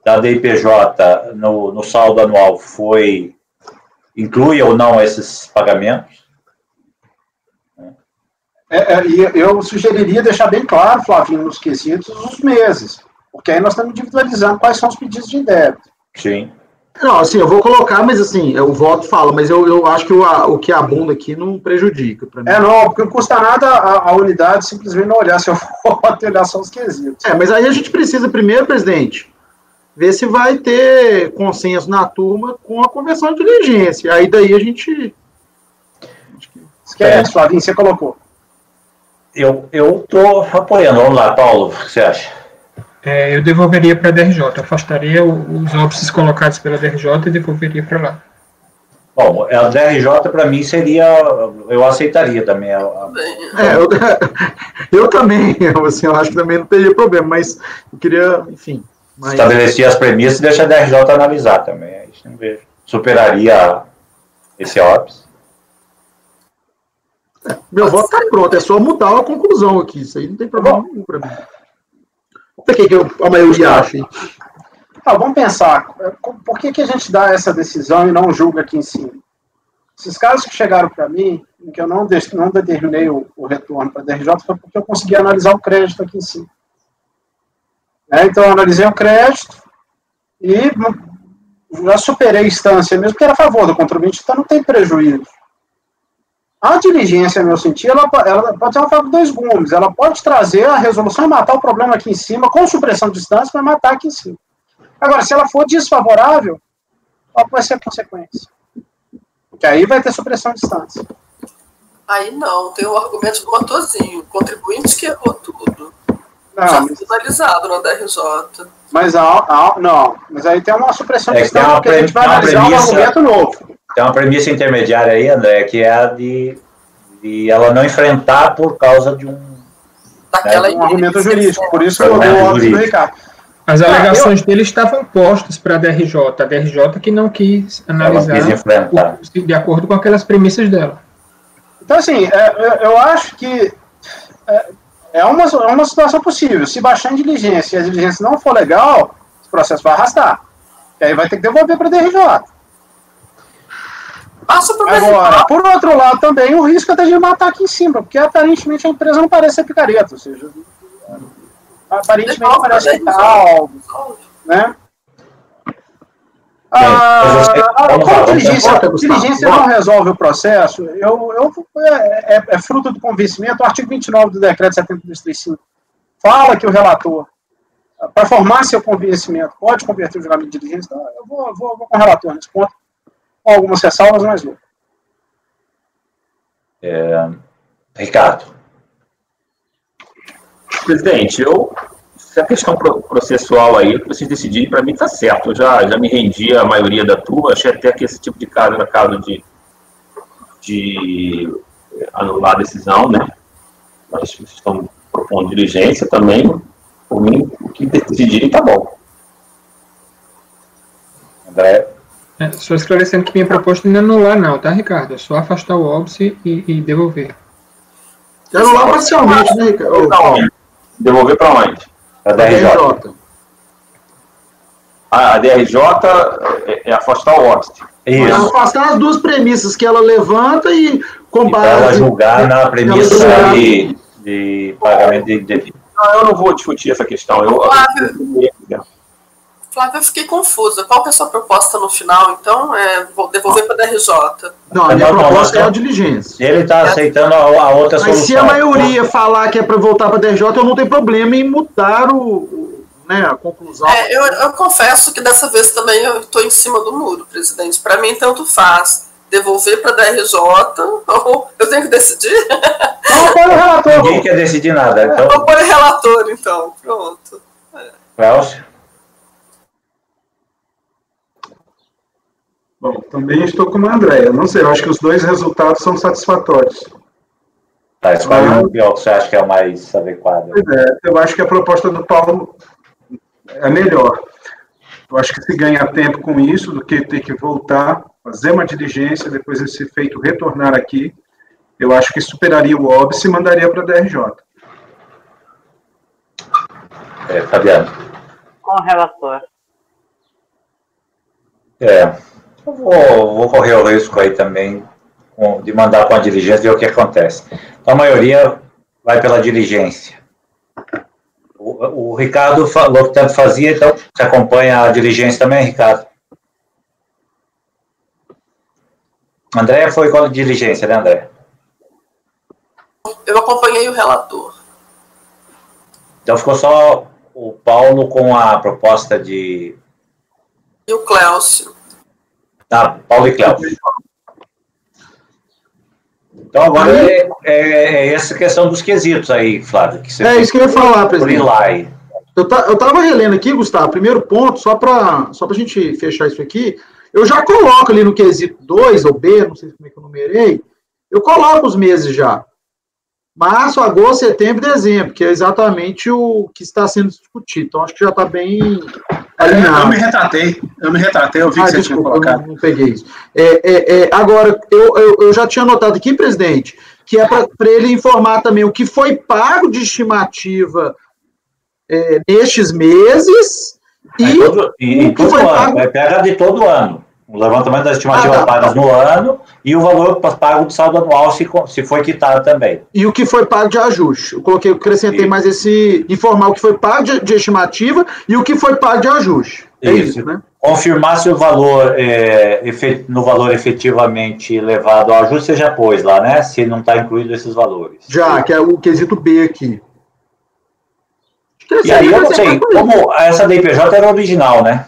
da DIPJ no saldo anual inclui ou não esses pagamentos? E eu sugeriria deixar bem claro, Flavinho, nos quesitos, os meses, porque aí nós estamos individualizando quais são os pedidos de débito. Sim. Não, assim, eu vou colocar, mas assim, o voto fala, mas eu acho que o que abunda aqui não prejudica. Pra mim. Não, porque não custa nada a unidade simplesmente não olhar se eu for olhar só os quesitos. Mas aí a gente precisa primeiro, presidente, ver se vai ter consenso na turma com a conversão de diligência. Aí daí a gente... Esquece, Flavinho, você colocou. Eu estou apoiando. Vamos lá, Paulo, o que você acha? Eu devolveria para a DRJ, afastaria os óbices colocados pela DRJ e devolveria para lá. Bom, a DRJ para mim seria, eu aceitaria também. Eu também, assim, eu acho que também não teria problema, mas eu queria, enfim... Estabelecer as premissas e deixar a DRJ analisar também, aí não vejo. Superaria esse óbice. Meu voto está pronto, é só mudar a conclusão aqui, isso aí não tem problema nenhum para mim. Por que a maioria acha? Vamos pensar, por que a gente dá essa decisão e não julga aqui em cima? Esses casos que chegaram para mim, em que eu não determinei o retorno para a DRJ, foi porque eu consegui analisar o crédito aqui em cima. Então, eu analisei o crédito e já superei a instância mesmo, que era a favor do contribuinte, então não tem prejuízo. A diligência, no meu sentido, ela pode ser uma faca de dois gumes. Ela pode trazer a resolução e matar o problema aqui em cima, com supressão de distância, mas matar aqui em cima. Agora, se ela for desfavorável, qual vai ser a consequência? Porque aí vai ter supressão de distância. Aí não, tem o argumento do motorzinho. O contribuinte que errou tudo. Não, já foi finalizado na DRJ. Mas aí tem uma supressão de distância, porque a gente vai analisar um argumento novo. Tem uma premissa intermediária aí, André, que é a de ela não enfrentar por causa de um argumento jurídico. Por isso que eu dou o óbvio do Ricardo. As alegações dele estavam postas para a DRJ que não quis analisar enfrentar de acordo com aquelas premissas dela. Então, assim, eu acho que é uma situação possível. Se baixar em diligência e a diligência não for legal, o processo vai arrastar. E aí vai ter que devolver para a DRJ. Agora, por outro lado também, o risco é de matar aqui em cima, porque aparentemente a empresa não parece ser picareta, ou seja, aparentemente parece legal, né? Como diligência não resolve o processo, é fruto do convencimento. O artigo 29 do decreto 7235 fala que o relator, para formar seu convencimento, pode converter o julgamento de diligência. Então, eu vou com o relator nesse ponto, com algumas ressalvas, mas não. Ricardo. Presidente, se a questão processual aí, que vocês decidirem, para mim está certo. Eu já me rendi à maioria da turma, achei até que esse tipo de caso era caso de anular a decisão, né? Mas vocês estão propondo diligência também, por mim, o que decidirem está bom. André? Só esclarecendo que minha proposta não é anular, não, tá, Ricardo? É só afastar o óbice e devolver. Anular parcialmente, né, Ricardo? Devolver para onde? A DRJ. A DRJ é afastar o óbice. Isso. Afastar as duas premissas que ela levanta e com base... Ela julgar na premissa de pagamento de devido. Não, eu não vou discutir essa questão. Flávia, eu fiquei confusa. Qual que é a sua proposta no final, então? Vou devolver para a DRJ. Não, a minha proposta é a diligência. Ele está aceitando a outra solução. Mas se a maioria falar que é para voltar para a DRJ, eu não tenho problema em mudar a conclusão. Eu confesso que dessa vez também eu estou em cima do muro, presidente. Para mim, tanto faz devolver para a DRJ, ou eu tenho que decidir? Não, põe o relator. Ninguém quer decidir nada. Então... Eu ponho o relator, então. Pronto. Cláudio? Bom, também estou como a Andréia. Não sei, eu acho que os dois resultados são satisfatórios. Tá, escolhe um pior que você acha que é o mais adequado. Eu acho que a proposta do Paulo é melhor. Eu acho que se ganha tempo com isso do que ter que voltar, fazer uma diligência, depois esse feito retornar aqui. Eu acho que superaria o óbice e mandaria para a DRJ. Fabiano. Com o relator. Eu vou correr o risco aí também de mandar com a diligência e ver o que acontece. Então, a maioria vai pela diligência. O Ricardo falou que tanto fazia, então você acompanha a diligência também, Ricardo? André foi com a diligência, né, André? Eu acompanhei o relator. Então ficou só o Paulo com a proposta de... E o Cléucio. Paulo e Cléucio. Então agora é essa questão dos quesitos aí, Flávio. Que você isso que eu ia falar, presidente. Lá aí. Eu estava relendo aqui, Gustavo, primeiro ponto, só para a gente fechar isso aqui, eu já coloco ali no quesito 2 ou B, não sei como é que eu numerei, eu coloco os meses já. Março, agosto, setembro e dezembro, que é exatamente o que está sendo discutido. Então, acho que já está bem alinhado. Eu me retratei, eu vi que você tinha colocado. Eu não peguei isso. Agora, eu já tinha notado aqui, presidente, que é para ele informar também o que foi pago de estimativa nestes meses e o que foi pago. Pega de todo ano. O levantamento das estimativas pagas no ano e o valor pago de saldo anual, se foi quitado também. E o que foi pago de ajuste. Eu acrescentei mais informar o que foi pago de estimativa e o que foi pago de ajuste. Isso, né? Confirmar se o valor, no valor efetivamente levado ao ajuste, você já pôs lá, né? Se não está incluído esses valores. Já, que é o quesito B aqui. E aí, eu não sei, como essa DPJ era original, né?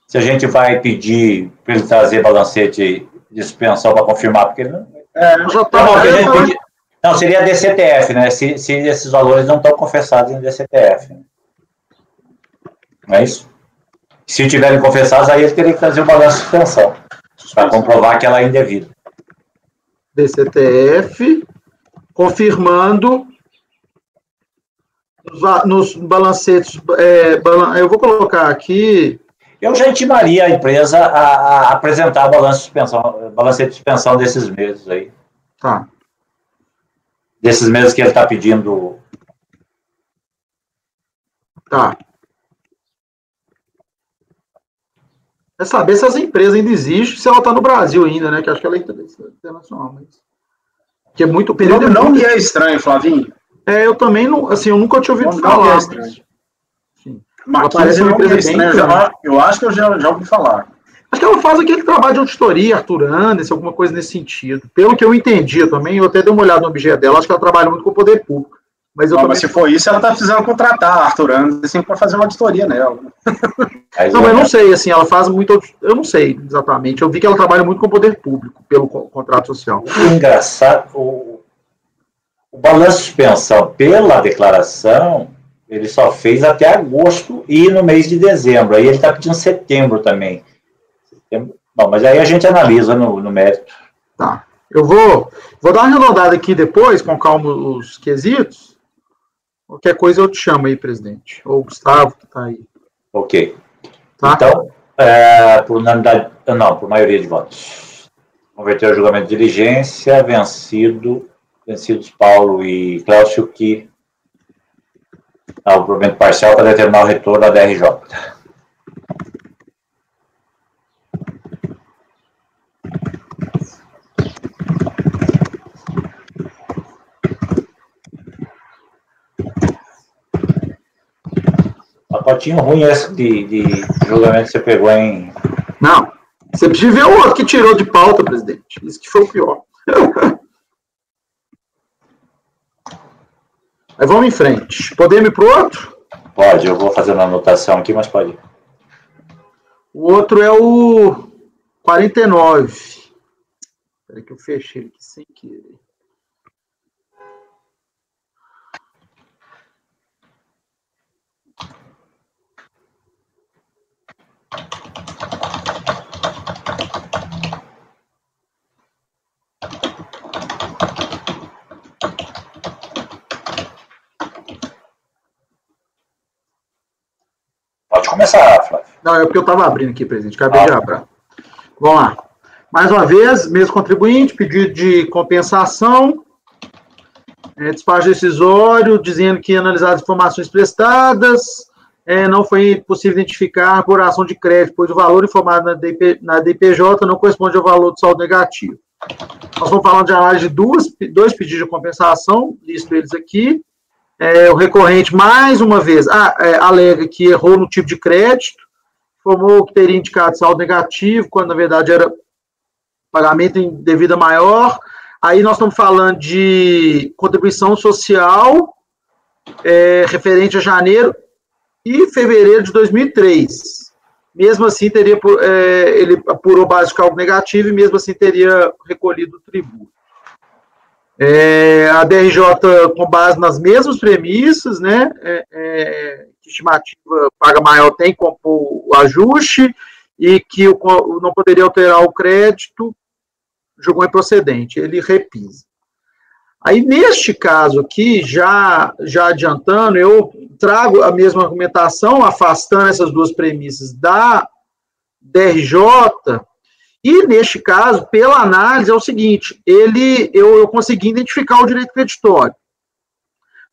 Se a gente vai pedir para ele trazer balancete de suspensão para confirmar, porque ele não... Não, seria DCTF, né? Se esses valores não estão confessados em DCTF. Né? Não é isso? Se tiverem confessados, aí ele teria que trazer o balanço de suspensão para comprovar que ela é indevida. DCTF, confirmando nos balancetes... eu vou colocar aqui... Eu já intimaria a empresa a apresentar balancete de suspensão desses meses aí. Tá. desses meses que ele está pedindo. Tá. É saber se essa empresa ainda existe, se ela está no Brasil ainda, né? Que acho que ela é internacional, mas... Que é muito período. Não me é estranho, Flavinho. Eu também não, assim, eu nunca tinha ouvido falar. Não é estranho. Mas parece uma empresa bem estranha. Eu acho que eu já ouvi falar. Acho que ela faz aquele trabalho de auditoria, Arthur Anderson, alguma coisa nesse sentido. Pelo que eu entendi também, eu até dei uma olhada no objeto dela, acho que ela trabalha muito com o poder público. Mas, mas se for isso, ela está precisando contratar a Arthur Anderson para fazer uma auditoria nela. Mas eu não sei, assim, ela faz muito... Eu não sei exatamente. Eu vi que ela trabalha muito com o poder público, pelo contrato social. O engraçado, o balanço de pensão pela declaração, ele só fez até agosto e no mês de dezembro. Aí ele está pedindo setembro também. Bom, mas aí a gente analisa no mérito. Tá. Eu vou dar uma arredondada aqui depois, com calma, os quesitos. Qualquer coisa eu te chamo aí, presidente. Ou o Gustavo, que está aí. Ok. Tá? Então, por unanimidade, não, por maioria de votos. Converter o julgamento de diligência, vencidos Paulo e Clécio, que o provimento parcial para determinar o retorno da DRJ. Pacotinho ruim esse de julgamento que você pegou, hein? Não. Você precisa ver o outro que tirou de pauta, presidente. Isso que foi o pior. Aí vamos em frente. Podemos ir para o outro? Pode, eu vou fazer uma anotação aqui, mas pode ir. O outro é o 49. Espera que eu fechei ele aqui sem querer. Pode começar, Flávio. Não, é porque eu estava abrindo aqui, presidente. Acabei de abrir. Vamos lá. Mais uma vez, mesmo contribuinte, pedido de compensação, despacho decisório, dizendo que analisar as informações prestadas, não foi possível identificar por ação de crédito, pois o valor informado na DPJ não corresponde ao valor do saldo negativo. Nós vamos falando de análise de dois pedidos de compensação, listo eles aqui. O recorrente, mais uma vez, alega que errou no tipo de crédito, informou que teria indicado saldo negativo, quando na verdade era pagamento em devida maior. Aí nós estamos falando de contribuição social referente a janeiro e fevereiro de 2003. Mesmo assim, ele apurou base de cálculo negativo e mesmo assim teria recolhido o tributo. A DRJ, com base nas mesmas premissas, né, que estimativa paga maior tem que compor o ajuste e que não poderia alterar o crédito, julgou improcedente, ele repisa. Aí, neste caso aqui, já adiantando, eu trago a mesma argumentação, afastando essas duas premissas da DRJ. E, neste caso, pela análise, é o seguinte, eu consegui identificar o direito creditório.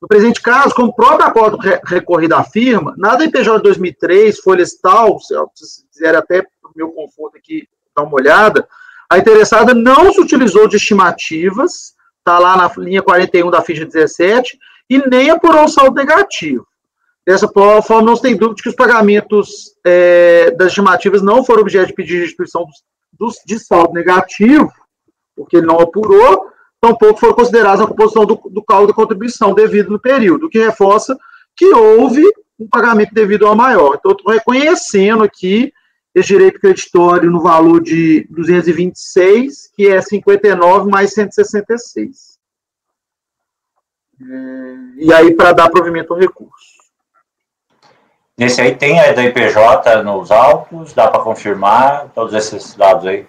No presente caso, como o próprio acordo recorrido afirma, na DPJ de 2003, folhas tal, se vocês quiserem até, para o meu conforto aqui, dar uma olhada, a interessada não se utilizou de estimativas, está lá na linha 41 da ficha 17, e nem apurou o saldo negativo. Dessa forma, não se tem dúvida de que os pagamentos das estimativas não foram objeto de pedido de restituição de saldo negativo, porque ele não apurou, tampouco foram considerados na composição do cálculo da contribuição devido no período, o que reforça que houve um pagamento devido ao maior. Então, eu estou reconhecendo aqui esse direito creditório no valor de 226, que é 59 mais 166. E aí, para dar provimento ao recurso. Nesse aí tem a da IPJ nos autos, dá para confirmar todos esses dados aí?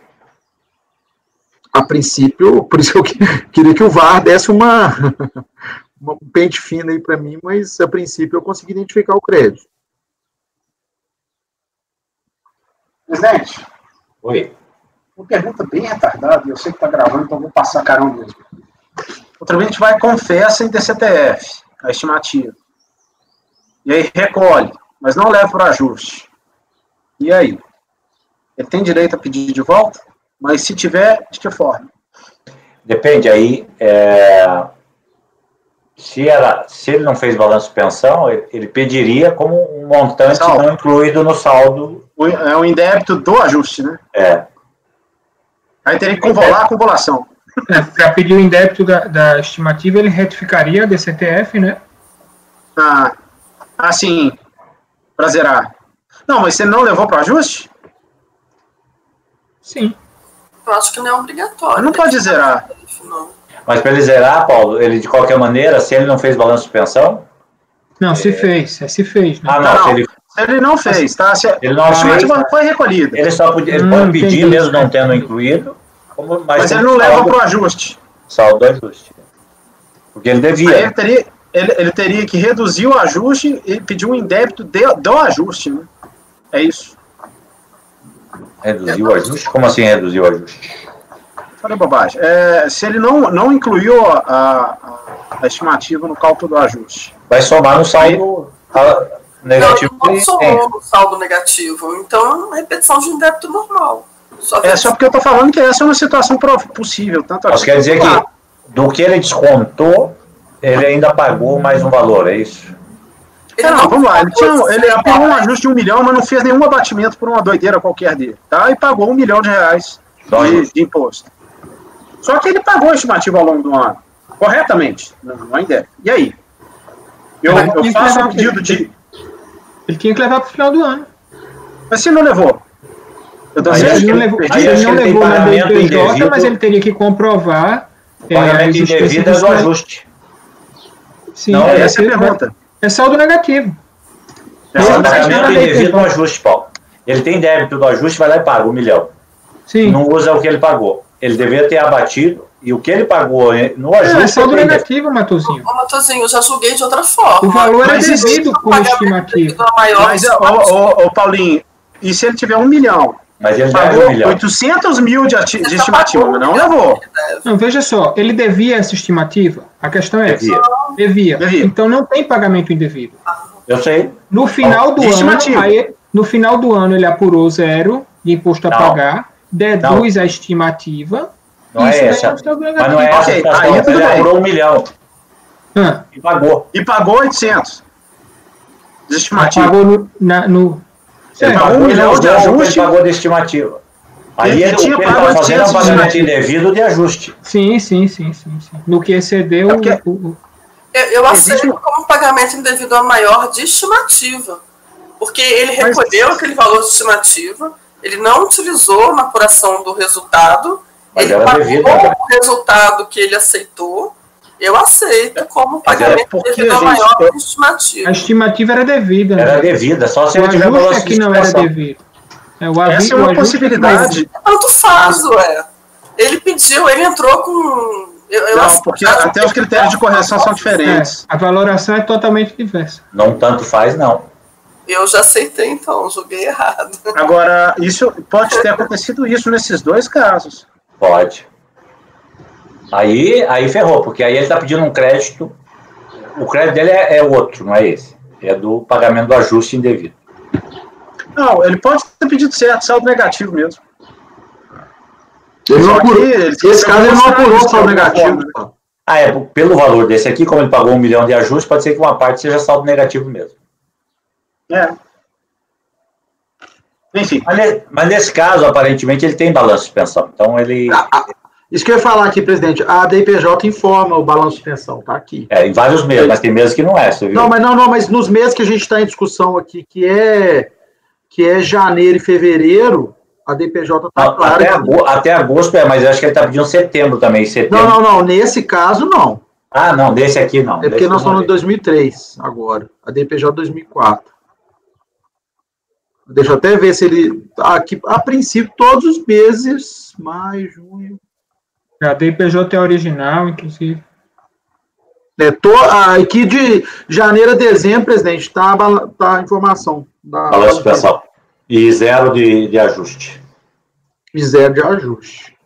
A princípio, por isso que eu queria que o VAR desse um pente fino aí para mim, mas a princípio eu consegui identificar o crédito. Presidente. Oi. Uma pergunta bem retardada, eu sei que está gravando, então vou passar carão mesmo. O contribuinte vai e confessa em DCTF a estimativa. E aí recolhe, mas não leva para o ajuste. E aí? Ele tem direito a pedir de volta? Mas se tiver, de que forma? Depende, aí, se ele não fez balanço de pensão, ele pediria como um montante não incluído no saldo. É o indébito do ajuste, né? Aí teria que convolar a convolução. Para pedir o indébito da estimativa, ele retificaria a DCTF, né? Sim, para zerar. Não, mas você não levou para o ajuste? Sim. Eu acho que não é obrigatório. Não pode zerar. Não. Mas para ele zerar, Paulo, ele de qualquer maneira, se ele não fez balanço de pensão... Não, se fez, se fez. Né? Não. Se ele não fez, tá? Ele não a estimativa foi recolhida. Ele só podia, ele pode pedir, mesmo não tendo incluído, mas ele não leva para o ajuste. Saldo do ajuste. Porque ele devia. Aí ele teria que reduzir o ajuste e pedir um indébito do ajuste, né? É isso. Reduzir o ajuste? Como assim reduzir o ajuste? Falei bobagem. Se ele não incluiu a estimativa no cálculo do ajuste. Vai somar no saldo negativo. Não somou no saldo negativo. Então é uma repetição de um débito normal. Só porque eu estou falando que essa é uma situação possível. Tanto Mas quer dizer que do que ele descontou, ele ainda pagou mais um valor, é isso? Vamos lá. Ele apurou um ajuste de 1 milhão, mas não fez nenhum abatimento por uma doideira qualquer dele. Tá? E pagou R$1 milhão de imposto. Só que ele pagou a estimativa ao longo do ano. Corretamente. Não ainda. E aí? Eu faço um pedido de... Ele tinha que levar para o final do ano. Mas se não levou? Ele não levou na DPJ, mas ele teria que comprovar... O pagamento indevido é do ajuste. Sim, não, essa é a pergunta. É saldo negativo. É o pagamento indevido do ajuste, Paulo. Ele tem débito do ajuste, vai lá e paga R$1 milhão. Sim. Não usa o que ele pagou. Ele deveria ter abatido, e o que ele pagou no ajuste... É saldo negativo, Matosinho. Matosinho, eu já julguei de outra forma. O valor é devido como estimativa. Mas, Paulinho, e se ele tiver R$1 milhão? Mas ele pagou deve 1 milhão. 800 mil de estimativa, mas não levou. Não, veja só, ele devia essa estimativa? A questão é essa. Devia. Então não tem pagamento indevido. Eu sei. No final do ano, aí, no final do ano ele apurou 0 de imposto a pagar, deduz a estimativa. Não é essa. Mas não é essa. Ele apurou R$1 milhão. E pagou. E pagou 800 de estimativa. Pagou no ele pagou 1 milhão de ajuste. Ele pagou de estimativa. Aí o que ele está fazendo é um pagamento indevido de ajuste. Sim. No que excedeu... Eu aceito como pagamento indevido a maior de estimativa. Porque ele recolheu aquele valor de estimativa, ele não utilizou na apuração do resultado, ele pagou o resultado que ele aceitou. Eu aceito como pagamento devido a maior de estimativa. A estimativa era devida. Né? Era devida, só se ele tiver valor de que não era devido. Essa é uma possibilidade. Tanto faz, Ele pediu, ele entrou com... não, porque até os critérios de correção são diferentes. A valoração é totalmente diversa. Não tanto faz, não. Eu já aceitei, então, joguei errado. Agora, isso pode ter acontecido isso nesses dois casos. Pode. Aí ferrou, porque aí ele está pedindo um crédito. O crédito dele é outro, não é esse. É do pagamento do ajuste indevido. Não, ele pode ter pedido certo, saldo negativo mesmo. Esse caso ele não apurou o saldo negativo. Pelo valor desse aqui, como ele pagou R$1 milhão de ajuste, pode ser que uma parte seja saldo negativo mesmo. Enfim. Mas nesse caso, aparentemente, ele tem balanço de pensão. Então ele... Isso que eu ia falar aqui, presidente. A DPJ informa o balanço de pensão, tá aqui. Em vários meses, mas tem meses que não é, você viu? Mas nos meses que a gente está em discussão aqui, que é janeiro e fevereiro, a DPJ está clara. Até agosto mas eu acho que ele está pedindo setembro também. Não, nesse caso não. Não, desse aqui não. É porque nós estamos em 2003 agora, a DPJ 2004. Deixa eu até ver se ele... Aqui, a princípio, todos os meses, maio, junho... A DPJ é original, inclusive. Aqui de janeiro a dezembro, presidente, está a informação. Balanço de pensão. E 0 de ajuste. E 0 de ajuste.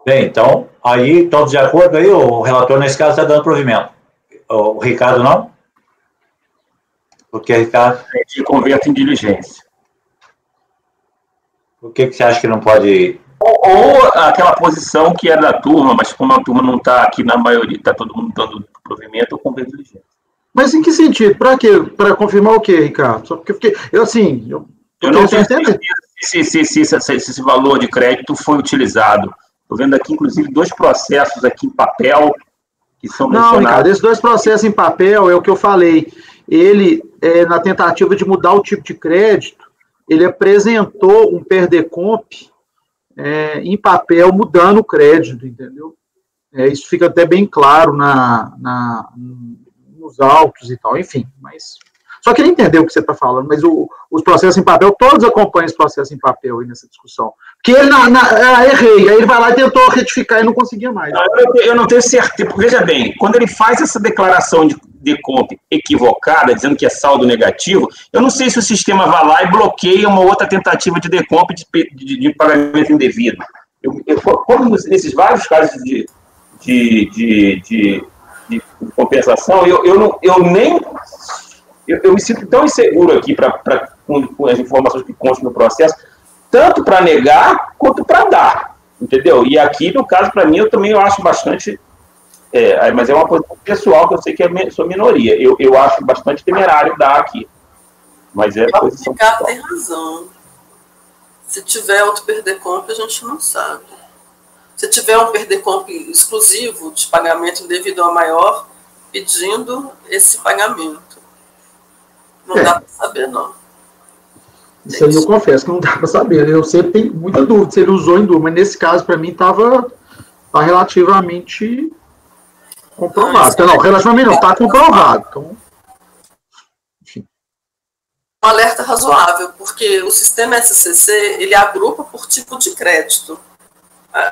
Bem, então, Aí, todos de acordo aí, o relator, nesse caso, está dando provimento. O Ricardo não? Porque, Ricardo? De converto em diligência. Por que você acha que não pode... Ou aquela posição que é da turma, mas como a turma não está aqui na maioria, está todo mundo dando provimento, eu converto em diligência. Mas em que sentido? Para quê? Para confirmar o quê, Ricardo? Só porque eu não tenho certeza se esse valor de crédito foi utilizado. Estou vendo aqui, inclusive, 2 processos aqui em papel que são mencionados. Não, Ricardo, esses 2 processos em papel é o que eu falei. Ele, na tentativa de mudar o tipo de crédito, ele apresentou um PERDECOMP em papel, mudando o crédito, entendeu? Isso fica até bem claro nos autos e tal, enfim, mas... Só queria entender o que você está falando, mas os processos em papel, todos acompanham esse processo em papel aí nessa discussão. Porque ele, errei, aí ele vai lá e tentou retificar e não conseguia mais. Eu não tenho certeza, veja bem, quando ele faz essa declaração de DECOMP equivocada, dizendo que é saldo negativo, eu não sei se o sistema vai lá e bloqueia uma outra tentativa de DECOMP de pagamento indevido. Como nesses vários casos de compensação, eu me sinto tão inseguro aqui com as informações que constam no processo, tanto para negar quanto para dar, entendeu? E aqui, no caso, para mim, eu acho bastante... mas é uma coisa pessoal que eu sei que sou minoria. Eu acho bastante temerário dar aqui. Mas é posição pessoal. Tem razão. Se tiver outro PERDECOMP, a gente não sabe. Se tiver um PERDECOMP exclusivo de pagamento indevido a maior, pedindo esse pagamento. Não dá para saber, não. Isso aí eu confesso que não dá para saber. Eu sempre tenho muita dúvida se ele usou em dúvida, mas nesse caso, para mim, estava relativamente comprovado. Não, relativamente não, está comprovado. Então, enfim. Um alerta razoável, porque o sistema SCC, ele agrupa por tipo de crédito.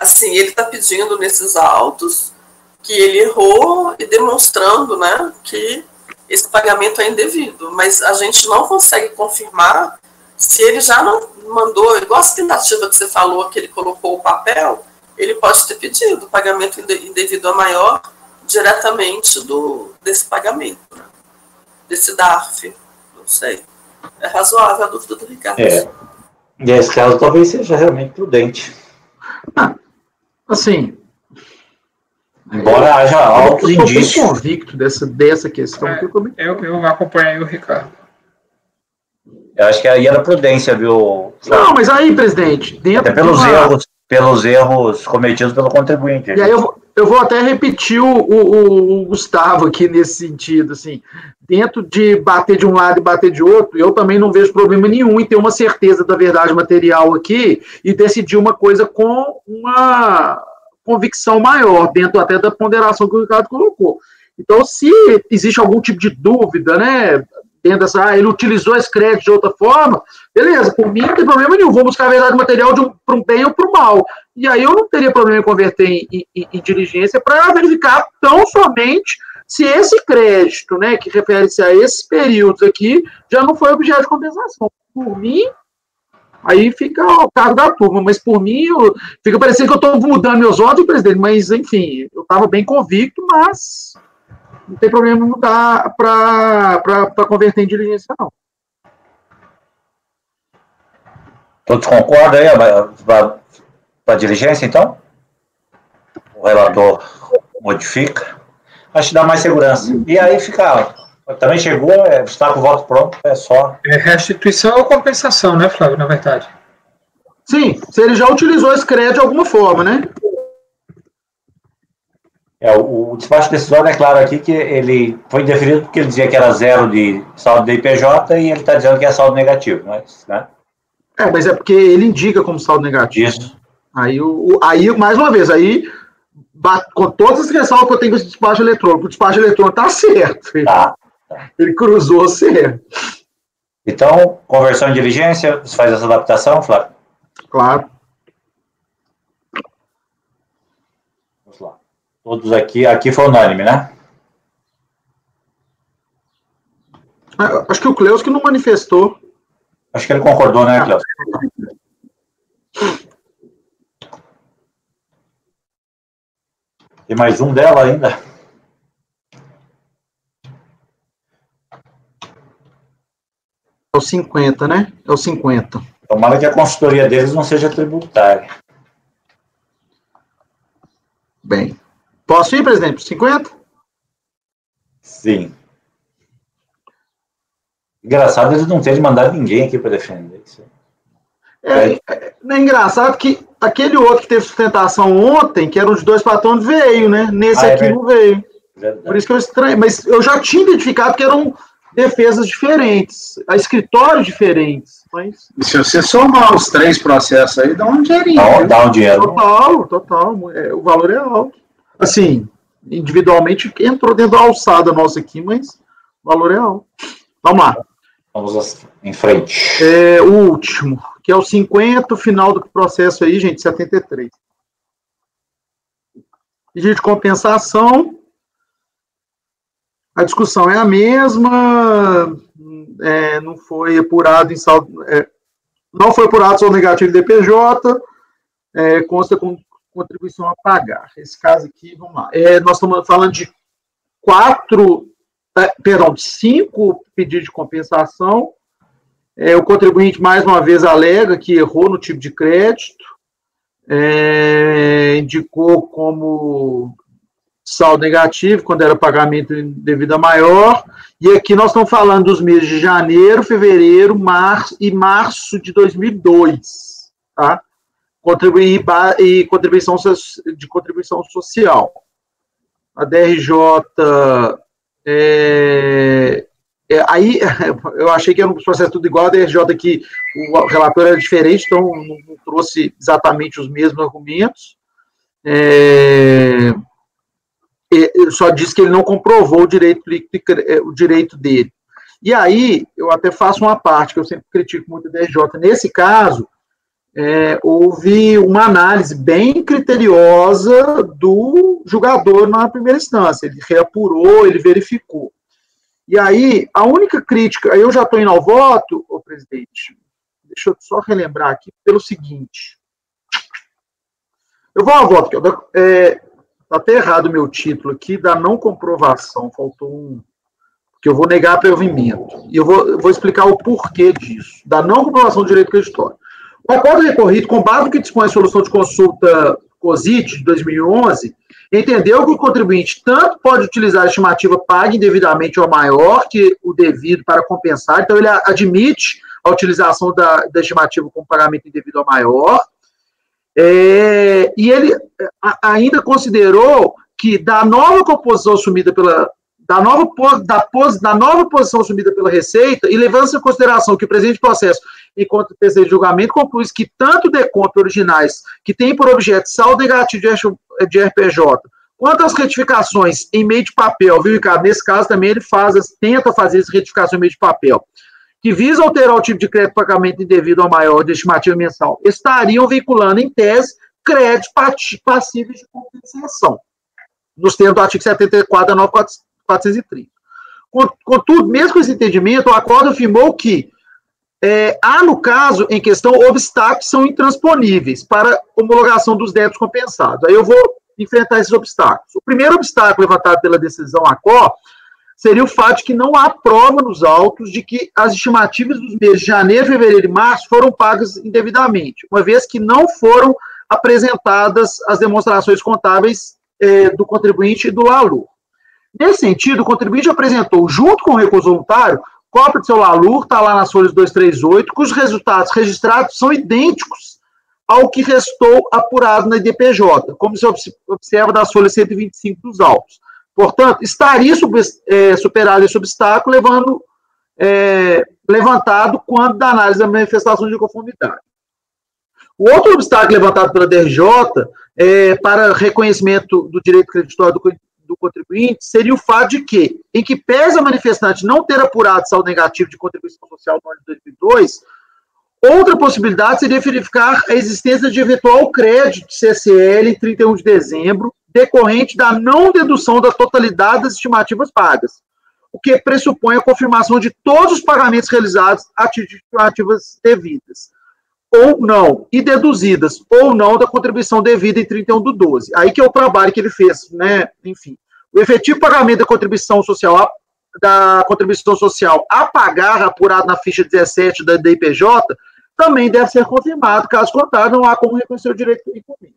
Assim, ele está pedindo nesses autos que ele errou e demonstrando, né, que esse pagamento é indevido, mas a gente não consegue confirmar se ele já não mandou, igual a tentativa que você falou, que ele colocou o papel, ele pode ter pedido pagamento indevido a maior diretamente desse pagamento, né? Desse DARF, não sei. É razoável a dúvida do Ricardo. E esse caso talvez seja realmente prudente. Assim... Embora haja altos indícios. Eu estou convicto dessa questão. Eu acompanhei o Ricardo. Eu acho que aí era prudência, viu? Não, mas aí, presidente, até pelos erros cometidos pelo contribuinte. E aí eu vou até repetir o Gustavo aqui nesse sentido, assim, dentro de bater de um lado e bater de outro, eu também não vejo problema nenhum em ter uma certeza da verdade material aqui e decidir uma coisa com uma convicção maior, dentro até da ponderação que o Ricardo colocou. Então, se existe algum tipo de dúvida, né, dentro dessa, ele utilizou esse crédito de outra forma, beleza, por mim não tem problema nenhum, vou buscar a verdade material para um bem ou para o mal. E aí eu não teria problema em converter em diligência para verificar tão somente se esse crédito, né, que refere-se a esses períodos aqui, já não foi objeto de compensação. Por mim, aí fica ao cargo da turma, mas por mim, fica parecendo que eu estou mudando meus votos, presidente, mas, enfim, eu estava bem convicto, mas não tem problema mudar para converter em diligência, não. Todos concordam aí para a diligência, então? O relator modifica. Acho que dá mais segurança. E aí fica... Também chegou, está com o voto pronto, é só... Restituição ou compensação, né, Flávio, na verdade? Sim, se ele já utilizou esse crédito de alguma forma, né? O despacho decisório é claro aqui que ele foi indeferido porque ele dizia que era zero de saldo de IPJ e ele está dizendo que é saldo negativo, mas, né? Mas é porque ele indica como saldo negativo. Isso. Aí mais uma vez, com todas as ressalvas que eu tenho com esse despacho eletrônico, o despacho eletrônico está certo. Tá. Ele cruzou certo. Então, conversão em diligência, você faz essa adaptação, Flávio? Claro. Vamos lá. Todos aqui foi unânime, né? Acho que o Cleus que não manifestou. Acho que ele concordou, né, Cleus? Tem mais um dela ainda? É o 50, né? É o 50. Tomara que a consultoria deles não seja tributária. Bem. Posso ir, presidente, para 50? Sim. Engraçado eles não terem mandado ninguém aqui para defender isso. É engraçado que aquele outro que teve sustentação ontem, que era um de 2 patrões, veio, né? Nesse aqui não veio. Verdade. Por isso que eu estranho. Mas eu já tinha identificado que eram defesas diferentes, a escritórios diferentes. Mas... Se você somar os 3 processos aí, dá um dinheirinho. Dá um dinheiro. Total. O valor é alto. Assim, individualmente entrou dentro da alçada nossa aqui, mas o valor é alto. Vamos lá. Vamos em frente. O último, que é o 50, o final do processo aí, gente, 73. Pedido de compensação. A discussão é a mesma, não foi apurado em saldo, não foi apurado saldo negativo de DPJ, consta com contribuição a pagar. Esse caso aqui, vamos lá. Nós estamos falando de 5 pedidos de compensação. O contribuinte, mais uma vez, alega que errou no tipo de crédito, indicou como saldo negativo, quando era pagamento indevido a maior, e aqui nós estamos falando dos meses de janeiro, fevereiro, março e março de 2002, tá? E contribuição social. A DRJ, aí eu achei que era um processo tudo igual, a DRJ aqui, o relatório era diferente, então não trouxe exatamente os mesmos argumentos. Ele só disse que ele não comprovou o direito dele. E aí, eu até faço uma parte, que eu sempre critico muito a DRJ. Nesse caso, houve uma análise bem criteriosa do julgador na primeira instância. Ele reapurou, ele verificou. E aí, a única crítica, aí eu já estou indo ao voto, presidente, deixa eu só relembrar aqui, pelo seguinte. Eu vou ao voto, está até errado o meu título aqui, da não comprovação, faltou um, que eu vou negar provimento. E eu vou explicar o porquê disso, da não comprovação do direito creditório. O acordo recorrido, com base no que dispõe a solução de consulta COSIT de 2011, entendeu que o contribuinte tanto pode utilizar a estimativa paga indevidamente ou maior que o devido para compensar, então ele admite a utilização da estimativa com pagamento indevido ou maior, e ele ainda considerou que da nova composição assumida pela da nova posição assumida pela Receita, e levando-se em consideração que o presente processo, enquanto terceiro julgamento, conclui que tanto decontos originais, que têm por objeto saldo negativo de RPJ, quanto as retificações em meio de papel, viu, Ricardo? Nesse caso também ele tenta fazer essa retificação em meio de papel, que visa alterar o tipo de crédito pagamento indevido ao maior de estimativa mensal, estariam vinculando, em tese, créditos passíveis de compensação, nos termos do artigo 74 da 9430. Contudo, mesmo com esse entendimento, o acordo afirmou que há, no caso em questão, obstáculos que são intransponíveis para homologação dos débitos compensados. Aí eu vou enfrentar esses obstáculos. O primeiro obstáculo levantado pela decisão ACO seria o fato de que não há prova nos autos de que as estimativas dos meses de janeiro, fevereiro e março foram pagas indevidamente, uma vez que não foram apresentadas as demonstrações contábeis do contribuinte e do LALUR. Nesse sentido, o contribuinte apresentou, junto com o recurso voluntário, cópia do seu LALUR, está lá nas folhas 238, cujos resultados registrados são idênticos ao que restou apurado na IDPJ, como se observa das folhas 125 dos autos. Portanto, estaria superado esse obstáculo, levantado quando da análise da manifestação de conformidade. O outro obstáculo levantado pela DRJ para reconhecimento do direito creditório do contribuinte seria o fato de que, em que pese a manifestante não ter apurado saldo negativo de contribuição social no ano de 2002, outra possibilidade seria verificar a existência de eventual crédito de CCL em 31 de dezembro, decorrente da não dedução da totalidade das estimativas pagas, o que pressupõe a confirmação de todos os pagamentos realizados a estimativas devidas. ou não, e deduzidas ou não da contribuição devida em 31/12. Aí que é o trabalho que ele fez, né? Enfim, o efetivo pagamento da contribuição social a pagar, apurado na ficha 17 da DIPJ, também deve ser confirmado, caso contrário, não há como reconhecer o direito incumbente.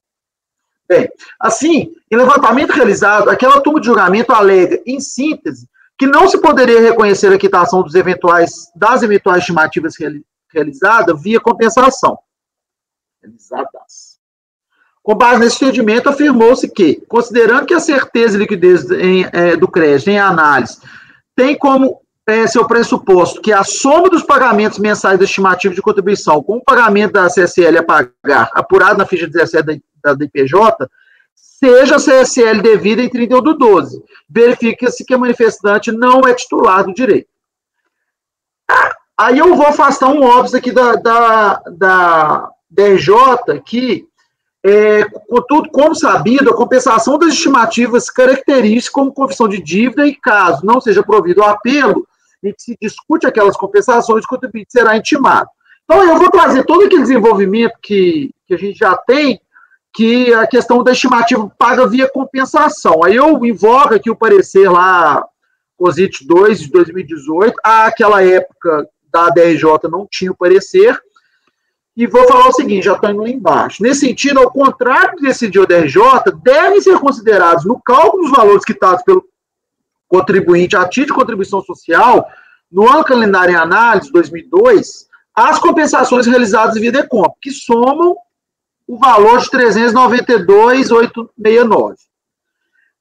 Bem, assim, em levantamento realizado, aquela turma de julgamento alega, em síntese, que não se poderia reconhecer a quitação das eventuais estimativas realizadas via compensação. Com base nesse entendimento, afirmou-se que, considerando que a certeza e liquidez do crédito em análise tem como seu pressuposto que a soma dos pagamentos mensais da estimativa de contribuição com o pagamento da CSL a pagar, apurado na ficha 17 da DPJ, seja a CSL devida em 31/12. Verifica-se que a manifestante não é titular do direito. Aí eu vou afastar um óbvio aqui da DRJ, que, contudo, como sabido, a compensação das estimativas caracteriza como confissão de dívida e, caso não seja provido o apelo, em que se discute aquelas compensações, o contribuinte será intimado. Então, eu vou trazer todo aquele desenvolvimento que a gente já tem, que a questão da estimativa paga via compensação. Aí eu invoco aqui o parecer lá, COSIT 2, de 2018, àquela época da DRJ não tinha o parecer, e vou falar o seguinte, já estou indo lá embaixo. Nesse sentido, ao contrário do que decidiu a DRJ, devem ser considerados no cálculo dos valores quitados pelo contribuinte a título de contribuição social, no ano calendário em análise, 2002, as compensações realizadas via DECOMP, que somam o valor de 392.869.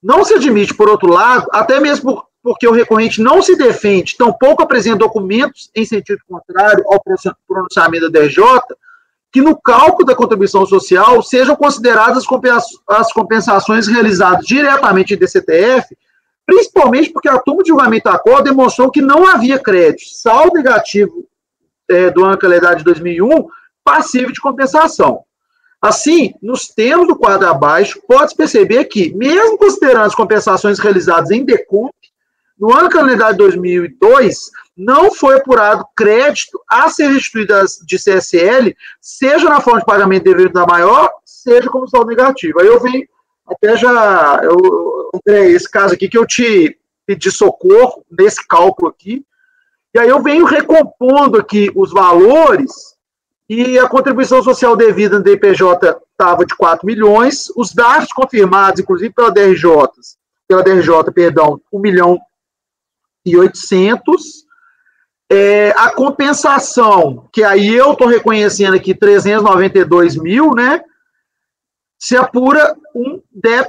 Não se admite, por outro lado, até mesmo porque o recorrente não se defende, tampouco apresenta documentos em sentido contrário ao pronunciamento da DRJ, que no cálculo da contribuição social sejam consideradas as compensações realizadas diretamente em DCTF, principalmente porque a turma de julgamento da COR demonstrou que não havia crédito, saldo negativo do ano calendário de 2001, passivo de compensação. Assim, nos termos do quadro abaixo, pode-se perceber que, mesmo considerando as compensações realizadas em DECOMP, no ano calendário de 2002, não foi apurado crédito a ser restituído de CSL, seja na forma de pagamento devido da maior, seja como saldo negativo. Aí eu venho, até André, esse caso aqui que eu te pedi socorro, nesse cálculo aqui, e aí eu venho recompondo aqui os valores, e a contribuição social devida no DPJ estava de 4 milhões, os dados confirmados, inclusive pela DRJ, 1.800.000, a compensação, que aí eu estou reconhecendo aqui 392 mil, né, se apura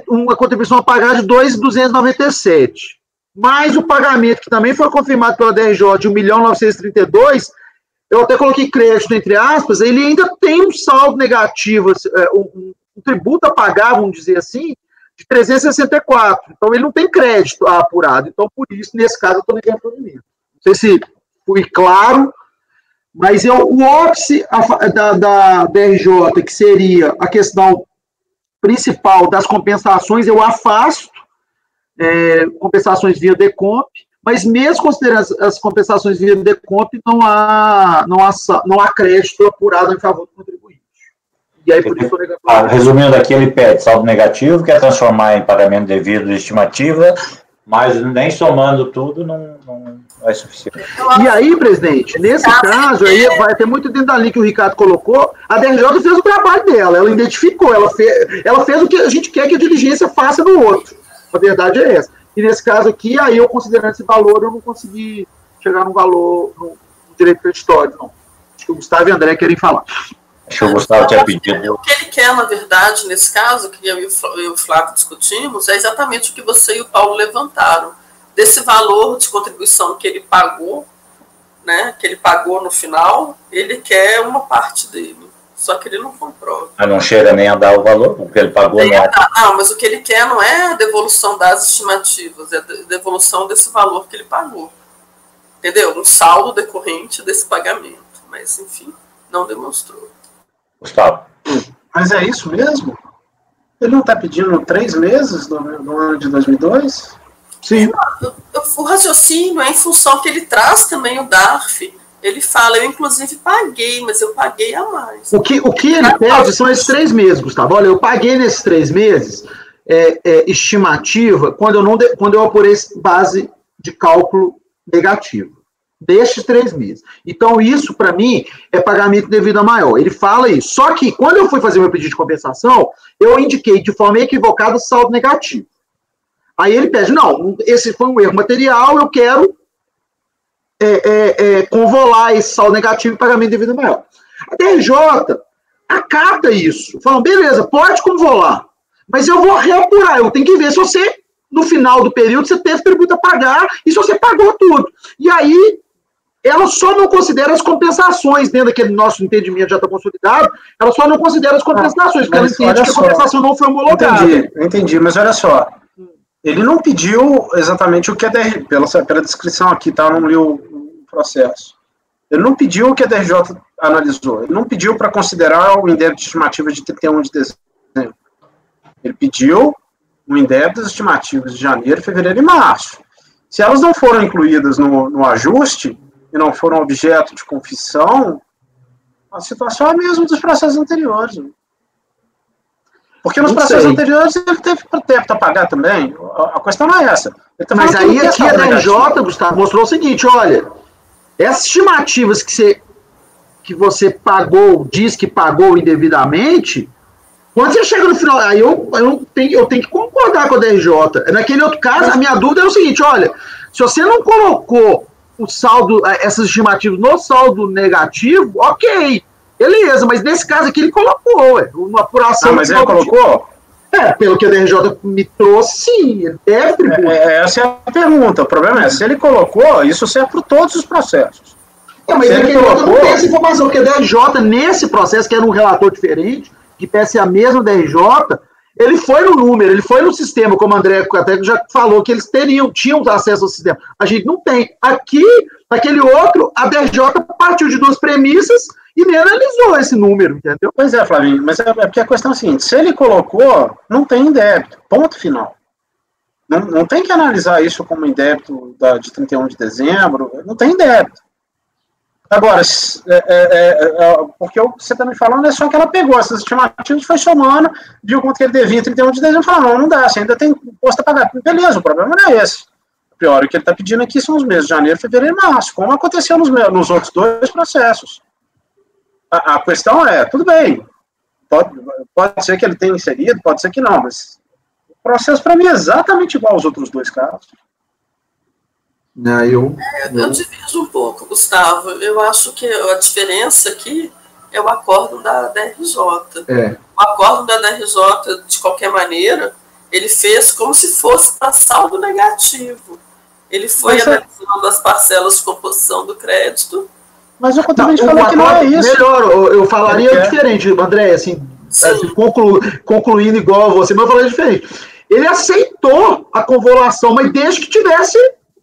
uma contribuição a pagar de 2.297, mais o pagamento, que também foi confirmado pela DRJ, de 1.932.000, eu até coloquei crédito, entre aspas, ele ainda tem um saldo negativo, um tributo a pagar, vamos dizer assim, de 364. Então, ele não tem crédito apurado. Então, por isso, nesse caso, eu estou negando provimento. Não sei se fui claro, mas o óbice da DRJ, que seria a questão principal das compensações, eu afasto, compensações via DECOMP, mas mesmo considerando as compensações via DECOMP, não há crédito apurado em favor do contribuinte. E aí, por isso, resumindo aqui, ele pede saldo negativo, quer transformar em pagamento devido de estimativa, mas nem somando tudo não é suficiente. E aí, presidente, nesse caso, aí vai ter muito dentro da linha que o Ricardo colocou, a DRJ fez o trabalho dela, ela identificou, ela fez o que a gente quer que a diligência faça no outro. A verdade é essa. E nesse caso aqui, aí eu considerando esse valor, eu não consegui chegar no valor, no direito creditório, não. Acho que o Gustavo e o André querem falar. Acho que o Gustavo tinha pedido. O que ele quer, na verdade, nesse caso, que eu e o Flávio discutimos, é exatamente o que você e o Paulo levantaram. Desse valor de contribuição que ele pagou, né, que ele pagou no final, ele quer uma parte dele. Só que ele não comprova. Mas não chega nem a dar o valor, porque ele pagou. Não, mas o que ele quer não é a devolução das estimativas, é a devolução desse valor que ele pagou. Entendeu? Um saldo decorrente desse pagamento. Mas, enfim, não demonstrou. Gustavo. Mas é isso mesmo? Ele não está pedindo 3 meses no ano de 2002? Sim. O raciocínio é em função que ele traz também o DARF ele fala, eu inclusive paguei, mas eu paguei a mais. O que ele pede são esses 3 meses, Gustavo. Olha, eu paguei nesses 3 meses estimativa quando eu apurei base de cálculo negativo. Destes 3 meses. Então, isso, para mim, é pagamento devido a maior. Ele fala isso. Só que, quando eu fui fazer meu pedido de compensação, eu indiquei de forma equivocada o saldo negativo. Aí ele pede, não, esse foi um erro material, eu quero convolar esse saldo negativo e pagamento devido a maior. A DRJ acata isso. Falam, beleza, pode convolar, mas eu vou reapurar, eu tenho que ver se você, no final do período, você teve tributo a pagar e se você pagou tudo. E aí, ela só não considera as compensações, dentro daquele nosso entendimento já está consolidado, ela só não considera as compensações, porque ela entende que a compensação não foi homologada. Entendi, mas olha só, ele não pediu exatamente o que a DRJ, pela descrição aqui, tá? Eu não li o processo. Ele não pediu o que a DRJ analisou, ele não pediu para considerar o indébito de estimativa de 31 de dezembro. Ele pediu um indébito das estimativas de janeiro, fevereiro e março. Se elas não foram incluídas no ajuste, e não foram objeto de confissão, a situação é a mesma dos processos anteriores. Né? Porque nos processos anteriores ele teve débito a pagar também. A questão não é essa. Mas aí aqui a DRJ, Gustavo, mostrou o seguinte, olha, essas estimativas que você pagou, diz que pagou indevidamente, quando você chega no final, aí eu tenho que concordar com a DRJ. Naquele outro caso, a minha dúvida é o seguinte, olha, se você não colocou o saldo, essas estimativas no saldo negativo, ok, beleza, mas nesse caso aqui ele colocou, uma apuração... mas ele colocou? Pelo que a DRJ me trouxe, sim, ele deve tributar. Essa é a pergunta, o problema é, se ele colocou, isso serve para todos os processos. Mas ele colocou, não tem essa informação, porque a DRJ, nesse processo, que era um relator diferente, que peça a mesma DRJ, ele foi no número, ele foi no sistema, como o André até já falou, que eles tinham acesso ao sistema. A gente não tem. Aqui, naquele outro, a DRJ partiu de 2 premissas e nem analisou esse número, entendeu? Pois é, Flavinho, mas é porque a questão é a seguinte, se ele colocou, não tem indébito, ponto final. Não tem que analisar isso como indébito de 31 de dezembro, não tem indébito. Agora, porque o que você está me falando é só que ela pegou essas estimativas, foi somando, viu quanto que ele devia em 31 de dezembro e falou, não dá, você ainda tem imposto a pagar. Beleza, o problema não é esse. A priori, o que ele está pedindo aqui são os meses de janeiro, fevereiro e março, como aconteceu nos outros 2 processos. A questão é, tudo bem, pode ser que ele tenha inserido, pode ser que não, mas o processo para mim é exatamente igual aos outros 2 casos. Eu divido um pouco, Gustavo. Eu acho que a diferença aqui é o acórdão da DRJ. O acórdão da DRJ, de qualquer maneira, ele fez como se fosse para saldo negativo. Ele foi analisando as parcelas de composição do crédito. Mas eu também falei que não é isso. Melhor, eu falaria diferente, André, assim concluindo igual a você, mas eu falaria diferente. Ele aceitou a convolução, mas desde que tivesse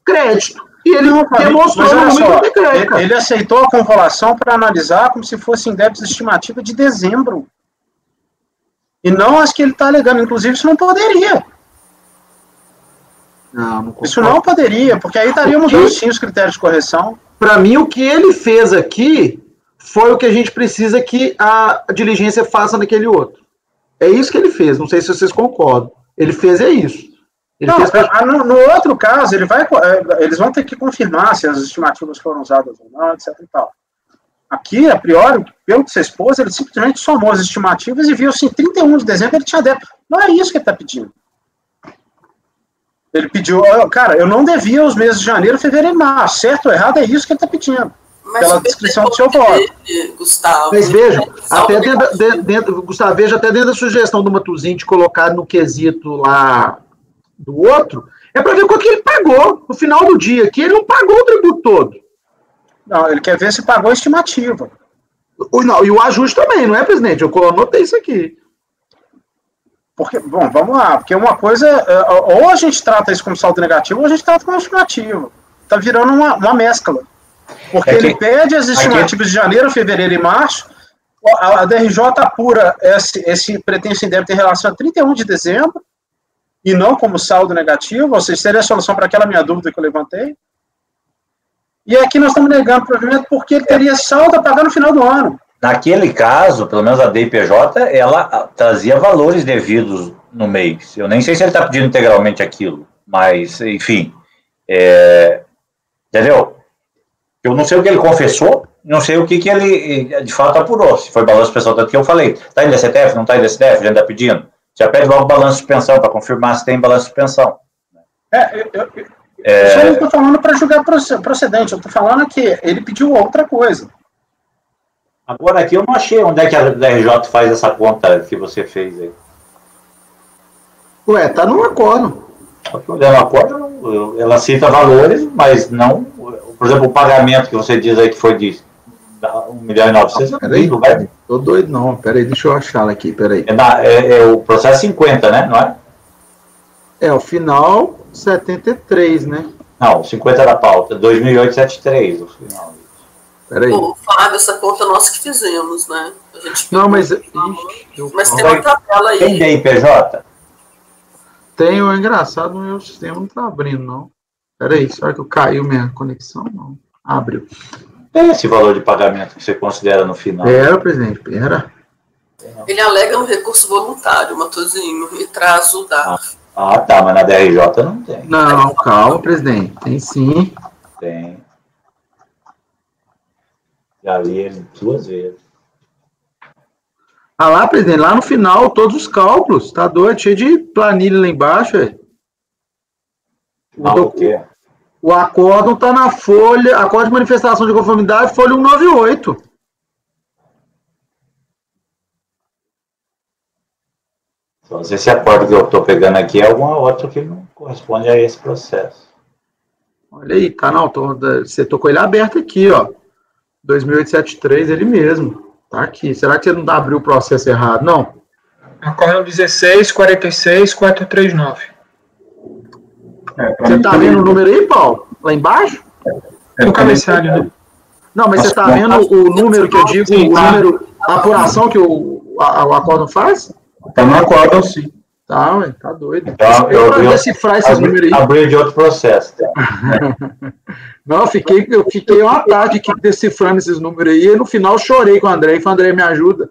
crédito. E ele demonstrou no número de crédito. Ele aceitou a convolução para analisar como se fosse indébito estimativa de dezembro. E não as que ele está alegando. Inclusive, isso não poderia. Isso não poderia, porque aí estaríamos mudando sim os critérios de correção. Para mim, o que ele fez aqui foi o que a gente precisa que a diligência faça naquele outro. É isso que ele fez. Não sei se vocês concordam. Ele fez isso. No outro caso, eles vão ter que confirmar se as estimativas foram usadas ou não, etc. E tal. Aqui, a priori, pelo que você expôs, ele simplesmente somou as estimativas e viu assim, 31 de dezembro ele tinha débito. Não é isso que ele está pedindo. Ele pediu, cara, eu não devia os meses de janeiro, fevereiro e março. Certo ou errado, é isso que ele está pedindo. Pela descrição do seu voto. Gustavo. Mas veja, Gustavo, veja até dentro da sugestão do Matuzinho de colocar no quesito lá do outro, é para ver quanto que ele pagou no final do dia, que ele não pagou o tributo todo. Não, ele quer ver se pagou a estimativa. E o ajuste também, não é, presidente? Eu anotei isso aqui. Porque, bom, vamos lá, porque uma coisa, ou a gente trata isso como saldo negativo, ou a gente trata como estimativa. Está virando uma mescla. Porque ele pede as estimativas de janeiro, fevereiro e março, a DRJ apura esse pretenso indébito em relação a 31 de dezembro, e não como saldo negativo, ou seja, seria a solução para aquela minha dúvida que eu levantei. E aqui nós estamos negando o provimento porque ele teria saldo a pagar no final do ano. Naquele caso, pelo menos a DIPJ, ela trazia valores devidos no mês. Eu nem sei se ele está pedindo integralmente aquilo, mas, enfim, entendeu? Eu não sei o que ele confessou, não sei o que ele, de fato, apurou. Se foi balanço de pensão, tanto que eu falei, está em DCTF, não está em DCTF, já está pedindo. Já pede logo balanço de pensão, para confirmar se tem balanço de pensão. Eu só não estou falando para julgar procedente, eu estou falando que ele pediu outra coisa. Agora aqui eu não achei onde é que a DRJ faz essa conta que você fez aí. Ué, tá no acordo. Olhando o acordo, ela cita valores, mas não, por exemplo, o pagamento que você diz aí que foi de 1.900.000. Peraí, tô doido não, peraí, deixa eu achar ela aqui, peraí. É o processo 50, né, não é? O final 73, né? Não, 50 da pauta, 2008-73, o final. Peraí. Pô, Fábio, essa conta nossa que fizemos, né? A gente não, mas... mas tem uma tabela aí. Tem DIPJ? Tem, engraçado, o meu sistema não tá abrindo, não. Peraí, será que caiu minha conexão? Não, abriu. Tem esse valor de pagamento que você considera no final? Pera, presidente, pera. Ele alega no recurso voluntário, Matosinho, e traz o DARF. Tá, mas na DRJ não tem. Não, calma, presidente, tem sim. Tem. Já li ele 2 vezes. Ah lá, presidente, lá no final, todos os cálculos, tá doido, cheio de planilha lá embaixo, velho. O quê? O acórdão tá na folha, acórdão de manifestação de conformidade, folha 198. Só se esse acordo que eu estou pegando aqui é alguma outra que não corresponde a esse processo. Olha aí, tá não, você tocou ele aberto aqui, ó. 2873, ele mesmo. Tá aqui. Será que você não abriu o processo errado, não? Acórdão 16.46.439. Você tá vendo o número aí, Paulo? Lá embaixo? No cabeçalho, né? Não, mas você tá vendo o número que eu digo, o número, a apuração que o acórdão faz? Tá no acórdão, sim. Tá, ué, tá doido. Então, eu decifrar esses números aí. Abri de outro processo. Tá? Não, eu fiquei uma tarde aqui decifrando esses números aí, e no final chorei com o André, e falei, André, me ajuda.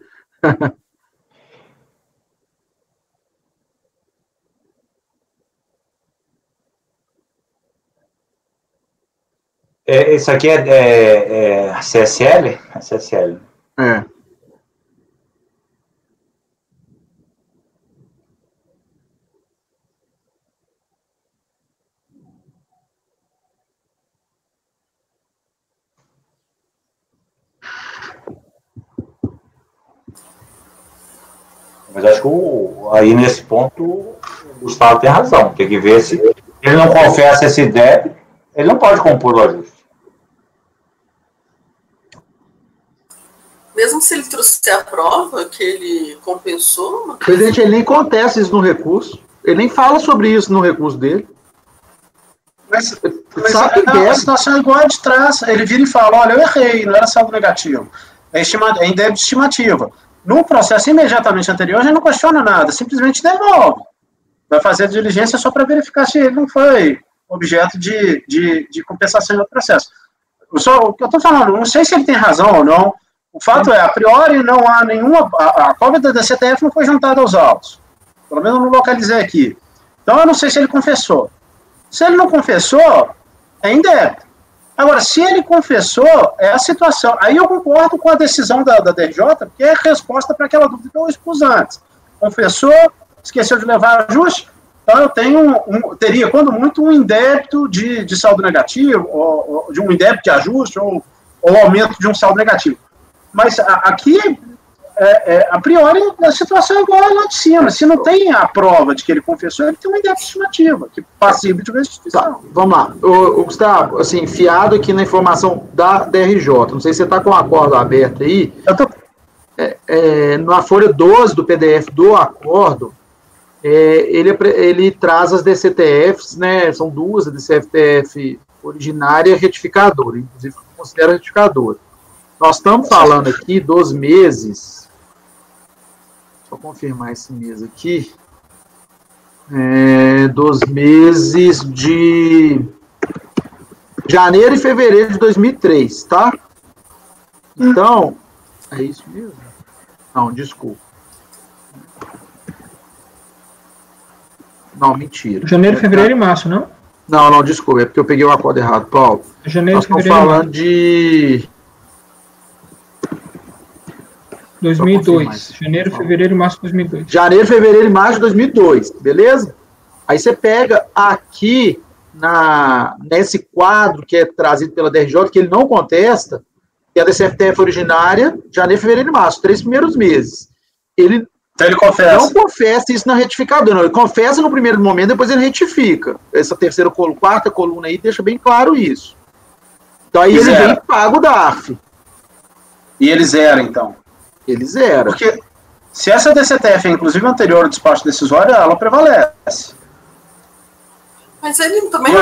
Isso aqui é CSL? É CSL. É. Mas acho que aí nesse ponto o Gustavo tem razão. Tem que ver se ele não confessa esse débito, ele não pode compor o ajuste. Mesmo se ele trouxer a prova que ele compensou... O presidente, ele nem contesta isso no recurso. Ele nem fala sobre isso no recurso dele. Mas a situação é igual a de trás. Ele vira e fala, olha, eu errei, não era saldo negativo. É em débito de estimativa. No processo imediatamente anterior, a gente não questiona nada, simplesmente devolve. Vai fazer a diligência só para verificar se ele não foi objeto de compensação no processo. O que eu estou falando, não sei se ele tem razão ou não. O fato é, a priori, não há nenhuma... A cópia da DCTF não foi juntada aos autos. Pelo menos eu não localizei aqui. Então, eu não sei se ele confessou. Se ele não confessou, é em débito. Agora, se ele confessou, é a situação. Aí eu concordo com a decisão da DRJ, porque é a resposta para aquela dúvida que eu expus antes. Confessou, esqueceu de levar ajuste, então eu teria, quando muito, um indébito de saldo negativo, ou de um indébito de ajuste, ou aumento de um saldo negativo. Mas aqui, a priori, a situação é igual lá de cima. Se não tem a prova de que ele confessou, ele tem uma indébito estimativa, que passiva de restituição. Tá, vamos lá. Gustavo, assim, fiado aqui na informação da DRJ, não sei se você está com o acordo aberto aí. Eu tô... na folha 12 do PDF do acordo, ele traz as DCTFs, né? São duas, a DCTF originária e retificadora, inclusive considera retificadora. Nós estamos falando aqui dos meses, deixa eu confirmar esse mês aqui, dos meses de Janeiro e fevereiro de 2003, tá? Então, é isso mesmo? Não, desculpa. Não, mentira. Janeiro, fevereiro e março, não? Não, desculpa, é porque eu peguei o acordo errado, Paulo. Janeiro, Nós estamos fevereiro falando de 2002. Janeiro, fevereiro e março de 2002. Janeiro, fevereiro e março de 2002, beleza? Aí você pega aqui nesse quadro que é trazido pela DRJ, que ele não contesta, que é a DCFTF originária, janeiro, fevereiro e março, 3 primeiros meses. Então ele confessa. Não confessa isso na retificadora, não. Ele confessa no primeiro momento, depois ele retifica. Essa quarta coluna aí deixa bem claro isso. Então aí ele vem e paga o DARF. E ele zera, então? Ele zera. Porque se essa DCTF é inclusive anterior ao despacho decisório, ela prevalece. Mas ele também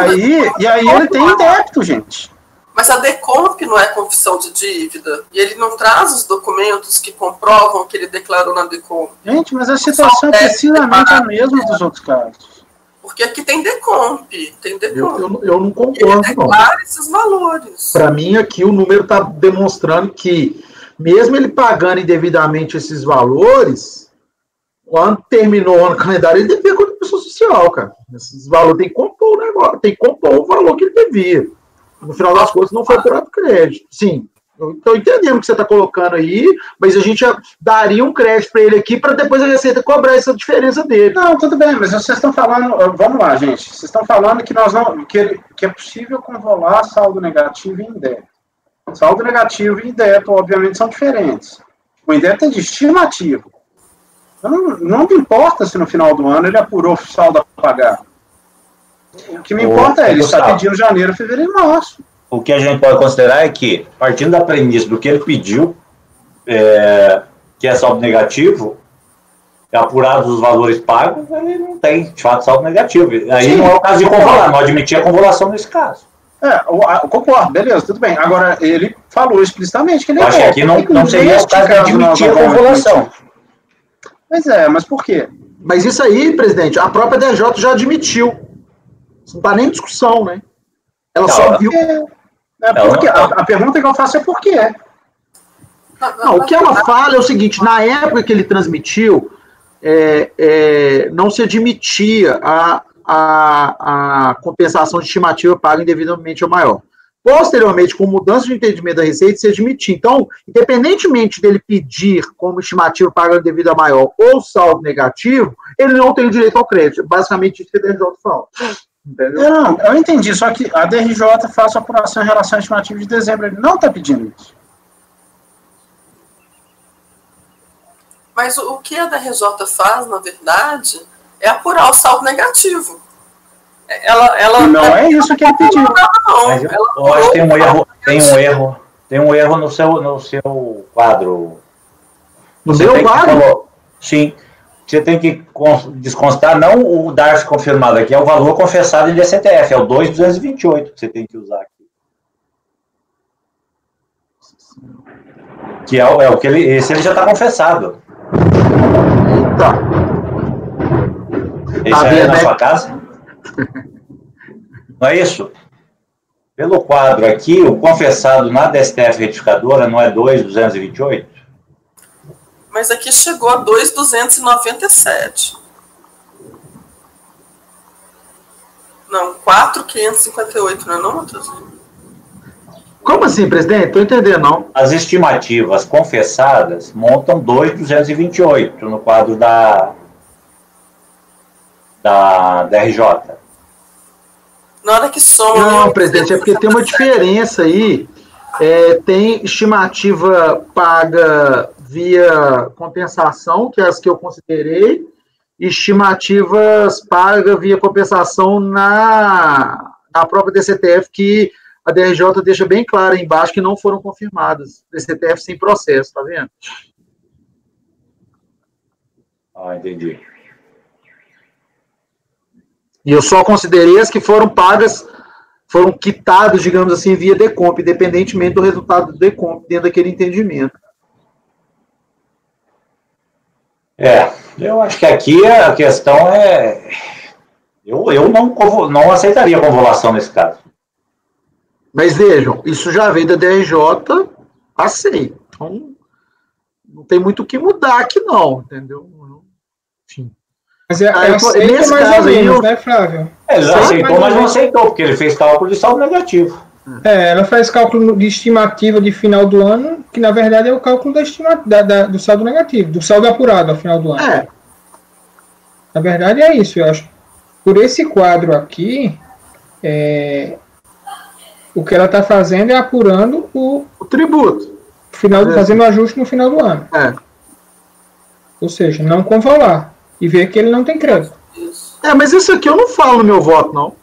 E aí ele tem débito, gente. Mas a DECOMP não é confissão de dívida. E ele não traz os documentos que comprovam que ele declarou na DECOMP. Gente, mas a situação é precisamente a mesma dos outros casos. Porque aqui tem DECOMP. Eu não concordo, ele declara esses valores. Para mim, aqui o número está demonstrando que, mesmo ele pagando indevidamente esses valores, quando terminou o ano calendário, ele devia contribuição social, cara. Esses valores tem que compor o negócio, tem que compor o valor que ele devia. No final das contas, não foi apurado crédito. Sim, eu estou entendendo o que você está colocando aí, mas a gente daria um crédito para ele aqui para depois a Receita cobrar essa diferença dele. Não, tudo bem, mas vocês estão falando... Vamos lá, gente. Vocês estão falando que, que é possível convolar saldo negativo e indébito. Saldo negativo e indébito, obviamente, são diferentes. O indébito é de estimativo. Não me importa se no final do ano ele apurou o saldo a pagar. O que me importa ele está pedindo janeiro, fevereiro e março. O que a gente pode considerar é que, partindo da premissa do que ele pediu, que é saldo negativo, apurados os valores pagos, ele não tem, de fato, saldo negativo. Aí sim, não é o caso de convolar, não admitir a convolação nesse caso. Eu concordo, beleza, tudo bem. Agora, ele falou explicitamente que ele acho que aqui não seria o caso de admitir a convolação. Mas por quê? Mas isso aí, presidente, a própria DJ já admitiu. Isso não está nem em discussão, né? Ela só viu. A pergunta que eu faço é por quê? Não, o que ela fala é o seguinte: na época que ele transmitiu, não se admitia a compensação de estimativa paga indevidamente ao maior. Posteriormente, com mudança de entendimento da Receita, se admitir. Então, independentemente dele pedir como estimativa paga devido a maior ou saldo negativo, ele não tem o direito ao crédito. Basicamente, isso que a DRJ fala. Entendeu? Não, eu entendi, só que a DRJ faz a apuração em relação à estimativa de dezembro. Ele não está pedindo isso. Mas o que a DRJ faz, na verdade, é apurar o saldo negativo. Não é isso que ele pediu. Mas eu acho que tem um erro no seu quadro. No seu quadro? Sim. Você tem que desconstar não o DARF confirmado aqui, é o valor confessado em DCTF, é o 2.228 que você tem que usar aqui. Que é o que esse ele já está confessado. Eita. Esse aí é na sua casa? Não é isso? Pelo quadro aqui, o confessado na DSTF retificadora não é 2.228? Mas aqui chegou a 2.297. Não, 4.558, não é não, Matheusinho? Como assim, presidente? Estou entendendo, não. As estimativas confessadas montam 2.228 no quadro da RJ. Na hora que soma... Não, presidente, é porque tem uma diferença aí. Tem estimativa paga via compensação, que é as que eu considerei, e estimativas paga via compensação na própria DCTF, que a DRJ deixa bem claro aí embaixo que não foram confirmadas. DCTF sem processo, tá vendo? Entendi. E eu só considerei as que foram pagas, foram quitadas, digamos assim, via DECOMP, independentemente do resultado do DECOMP, dentro daquele entendimento. Eu acho que aqui a questão é... Eu não aceitaria a convolução nesse caso. Mas vejam, isso já veio da DRJ a SEI. Então, não tem muito o que mudar aqui, não, entendeu? Enfim. Mas ela aceita nesse mais caso ou menos, aí, né, Flávio? Ele aceitou, mas não aceitou, porque ele fez cálculo de saldo negativo. Ela faz cálculo de estimativa de final do ano, que na verdade é o cálculo do saldo negativo, do saldo apurado ao final do ano. Na verdade é isso, eu acho. Por esse quadro aqui, o que ela está fazendo é apurando o tributo. Fazendo o ajuste no final do ano. Ou seja, não convolar. E ver que ele não tem crédito. Mas isso aqui eu não falo no meu voto, não.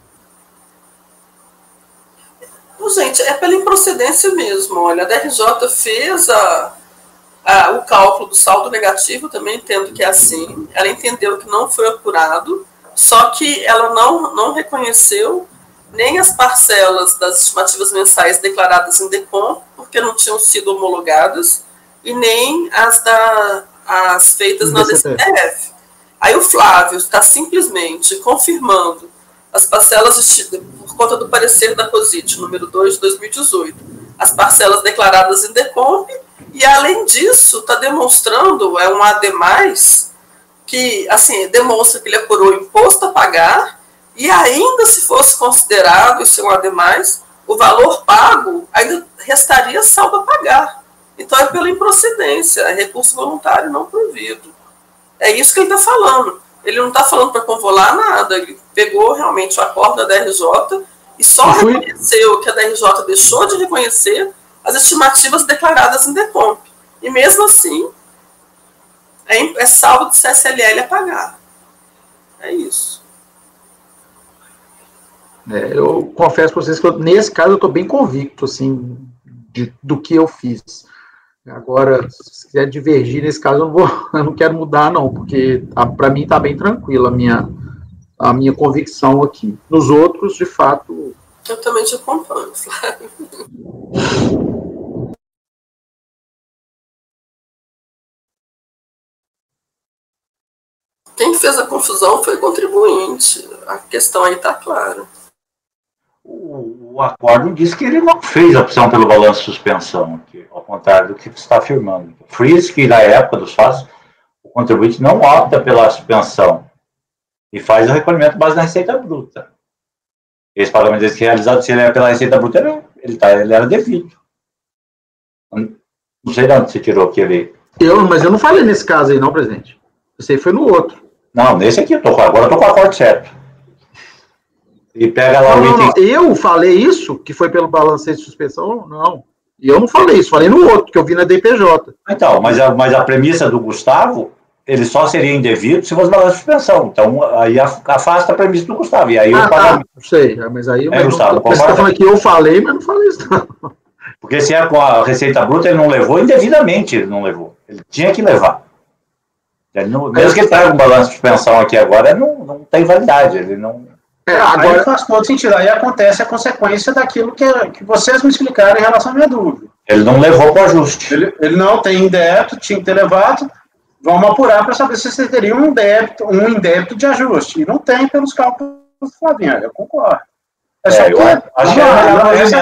Gente, é pela improcedência mesmo. Olha, a DRJ fez o cálculo do saldo negativo, também entendo que é assim. Ela entendeu que não foi apurado, só que ela não reconheceu nem as parcelas das estimativas mensais declaradas em DECOM, porque não tinham sido homologadas, e nem as feitas na DCTF. Aí o Flávio está simplesmente confirmando as parcelas, por conta do parecer da COSIT, número 2 de 2018, as parcelas declaradas em DECOMP, e além disso, está demonstrando, um AD+, que assim, demonstra que ele apurou o imposto a pagar, e ainda se fosse considerado, isso é um AD+, o valor pago ainda restaria saldo a pagar. Então é pela improcedência, é recurso voluntário não provido. É isso que ele está falando. Ele não está falando para convolar nada, ele pegou realmente o acordo da DRJ e só reconheceu que a DRJ deixou de reconhecer as estimativas declaradas em DECOMP. E mesmo assim, é saldo de CSLL a pagar. É isso. Eu confesso para vocês que nesse caso eu estou bem convicto assim, do que eu fiz. Agora, se quiser divergir nesse caso, eu não quero mudar, não, porque para mim está bem tranquilo a minha convicção aqui. Nos outros, de fato... Eu também te acompanho, Flávio. Quem fez a confusão foi o contribuinte. A questão aí está clara. O acordo diz que ele não fez a opção pelo balanço de suspensão, ao contrário do que você está afirmando. Frisco, que na época dos fatos, o contribuinte não opta pela suspensão e faz o recolhimento base na receita bruta. Esse pagamento desse realizado, se ele era pela receita bruta, ele era devido. Não sei de onde você tirou aquele... Mas eu não falei nesse caso aí, não, presidente. Esse aí foi no outro. Não, nesse aqui agora eu estou com o acordo certo. E pega lá o item... Eu falei isso, que foi pelo balanceio de suspensão? Não. E eu não falei isso, falei no outro, que eu vi na DPJ. Então, mas a premissa do Gustavo, ele só seria indevido se fosse balanço de suspensão. Então, aí afasta a premissa do Gustavo. E aí não sei, mas aí... Gustavo, você está falando que eu falei, mas não falei isso, não. Porque se é com a receita bruta, ele não levou indevidamente, ele não levou. Ele tinha que levar. Mesmo que ele traga um balanço de suspensão aqui agora, não tem validade, ele não... Agora aí faz todo sentido. Aí acontece a consequência daquilo que vocês me explicaram em relação à minha dúvida. Ele não levou para o ajuste. Ele não tem débito, tinha que ter levado. Vamos apurar para saber se você teria um indébito de ajuste. E não tem pelos cálculos do Flavinho. Eu concordo. Essa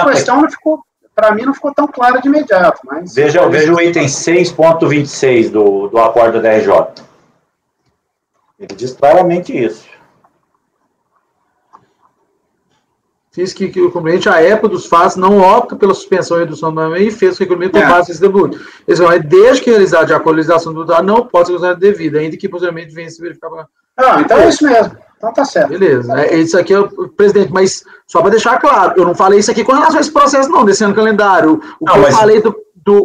questão não ficou, para mim, não ficou tão clara de imediato. Mas veja o item 6.26 do acordo da RJ. Ele diz claramente isso. Fiz que o contribuinte, a época dos fatos, não opta pela suspensão e redução do e fez o recolhimento por base desse tributo. Desde que realizar de acolhização do dado, não pode ser considerado devido, ainda que posteriormente venha se verificar. Então é isso mesmo. Então tá certo. Beleza. Isso aqui é o presidente, mas só para deixar claro, eu não falei isso aqui com relação a esse processo, não, desse ano calendário. Eu falei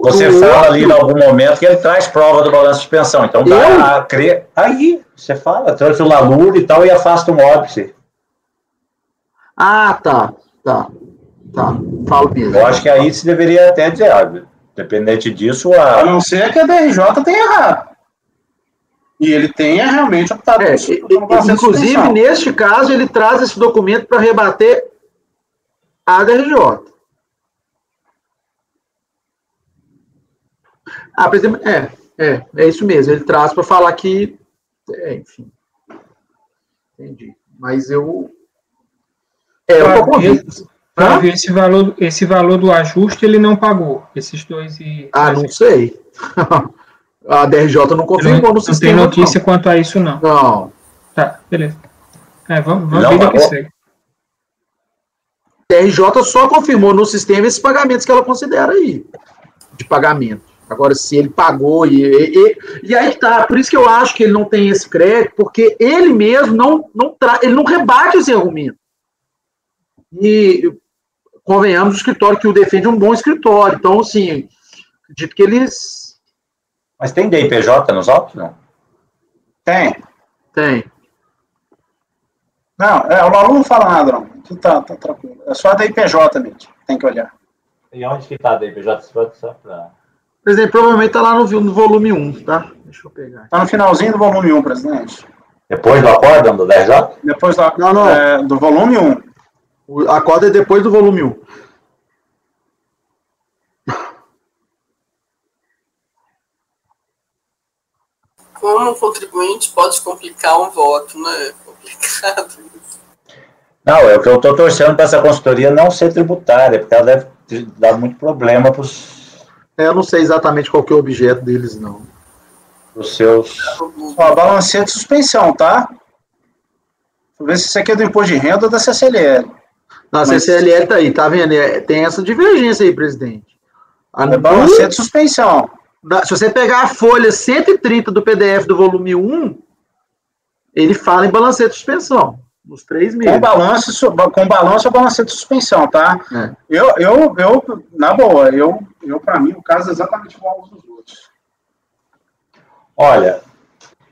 você fala ali em algum momento que ele traz prova do balanço de suspensão. Então dá a crer. Aí, você fala, trouxe o LALUR e tal, e afasta o óbice. Tá. Falo mesmo. Eu acho que aí se deveria até dizer, dependente disso... A não ser que a DRJ tenha errado. E ele tenha realmente optado por inclusive, neste caso, ele traz esse documento para rebater a DRJ. Presidente, é isso mesmo. Ele traz para falar que... enfim. Entendi. Mas eu... eu tô convicto. Flávio, esse valor do ajuste ele não pagou, esses 2 não sei. A DRJ não confirmou no sistema. Não tem notícia quanto a isso, não. Não. Tá, beleza. Vamos ver o que segue. A DRJ só confirmou no sistema esses pagamentos que ela considera aí, de pagamento. Agora, se ele pagou, e aí tá, por isso que eu acho que ele não tem esse crédito, porque ele mesmo ele não rebate esse argumento. E convenhamos, o escritório que o defende é um bom escritório. Então, assim, acredito que eles... Mas tem DIPJ nos autos, não? Tem. Não, o aluno não fala nada, não. Tudo tá tranquilo. É só a DIPJ mesmo, tem que olhar. E onde que tá a DIPJ? Só pra... Presidente, provavelmente está lá no volume 1, tá? Deixa eu pegar. Está no finalzinho do volume 1, presidente. Depois do acórdão do DRJ? Depois do volume 1. O acórdão é depois do volume 1. Como o contribuinte pode complicar um voto, né? É complicado isso. Não, é o que eu estou torcendo para essa consultoria não ser tributária, porque ela deve dar muito problema para os... Eu não sei exatamente qual que é o objeto deles, não. Os seus... Balancete de suspensão, tá? Vou ver se isso aqui é do imposto de renda ou da CCLL. Não, a CCLL tá aí, tá vendo? Tem essa divergência aí, presidente. É balancete de suspensão. Se você pegar a folha 130 do PDF do volume 1, ele fala em balancete de suspensão. Nos 3 meses. Com balanço ou balancete de suspensão, tá? É. Eu na boa, para mim, o caso é exatamente igual aos dos outros. Olha,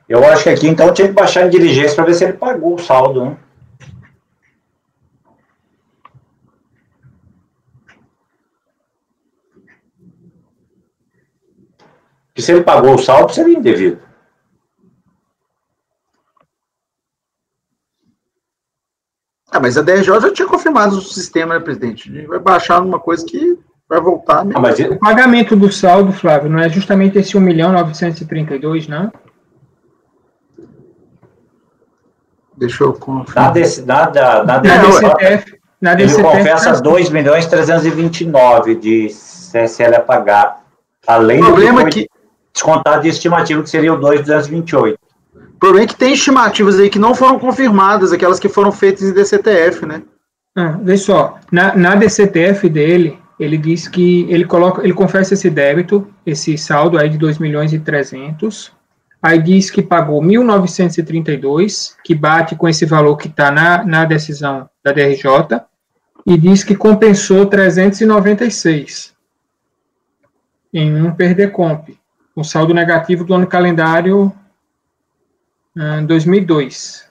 eu acho que aqui, então, eu tinha que baixar em diligência para ver se ele pagou o saldo, né? Porque se ele pagou o saldo, seria indevido. Mas a DRJ já tinha confirmado o sistema, né, presidente? A gente vai baixar numa coisa que vai voltar mesmo. O pagamento do saldo, Flávio, não é justamente esse 1.932.000, não? Deixa eu confirmar. Na DCTF, ele confessa 2.329.000 de CSL a pagar. Além do que descontado de estimativa, que seria o 2.228. O problema é que tem estimativas aí que não foram confirmadas, aquelas que foram feitas em DCTF, né? Vê só, na DCTF dele, ele diz que ele confessa esse débito, esse saldo aí de 2.300.000, aí diz que pagou 1.932, que bate com esse valor que está na decisão da DRJ, e diz que compensou 396 em um PERDECOMP, um saldo negativo do ano calendário 2002.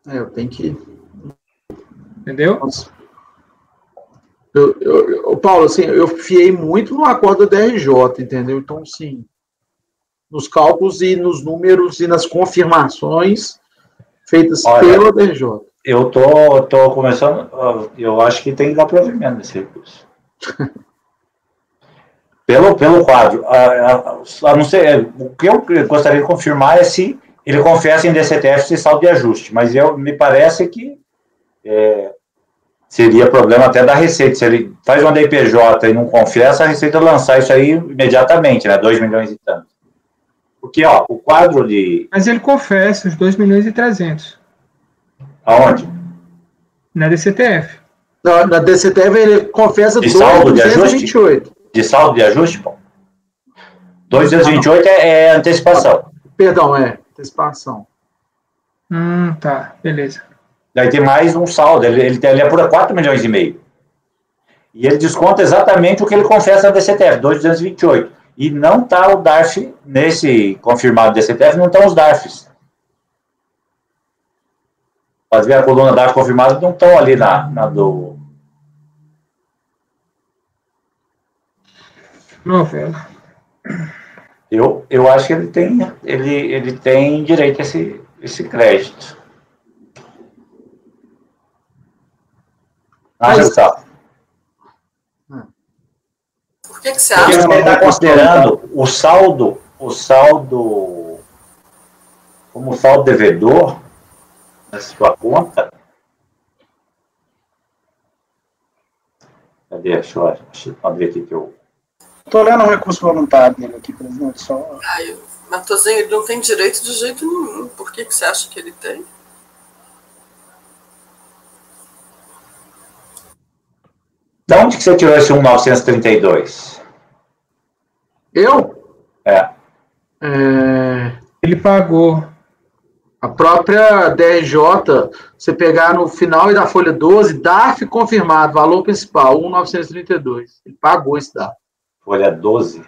Eu tenho que... Entendeu? Paulo, assim, eu fiei muito no acordo da DRJ, entendeu? Então, sim, nos cálculos e nos números e nas confirmações feitas pela DRJ. Eu tô começando, eu acho que tem que dar provimento nesse recurso. Pelo quadro, a não ser, o que eu gostaria de confirmar é se ele confessa em DCTF esse saldo de ajuste, mas me parece que seria problema até da Receita. Se ele faz uma DPJ e não confessa, a Receita lançar isso aí imediatamente, né? 2 milhões e tanto. Porque, o quadro de... Mas ele confessa os 2.300.000. Aonde? Na DCTF. Na DCTF ele confessa 2.228. De saldo de ajuste, pô? 2.228 é antecipação. Perdão, antecipação. Tá, beleza. Daí tem mais um saldo, ele apura 4 milhões e meio. E ele desconta exatamente o que ele confessa na DCTF, 2.228. E não está o DARF, nesse confirmado DCTF, não estão os DARFs. Pode ver a coluna DARF confirmada, não estão ali na do... Novela. Eu acho que ele tem direito a esse crédito. Por que você acha? Porque ele está considerando o saldo como saldo devedor na sua conta. Cadê? Deixa eu abrir aqui que eu... Estou olhando o recurso voluntário dele aqui, presidente. Só... Ai, Matosinho, ele não tem direito de jeito nenhum. Por que você acha que ele tem? De onde que você tirou esse 1.932? Eu? Ele pagou. A própria DRJ, você pegar no final e da folha 12, DARF confirmado, valor principal, 1.932. Ele pagou esse DARF. Folha 12?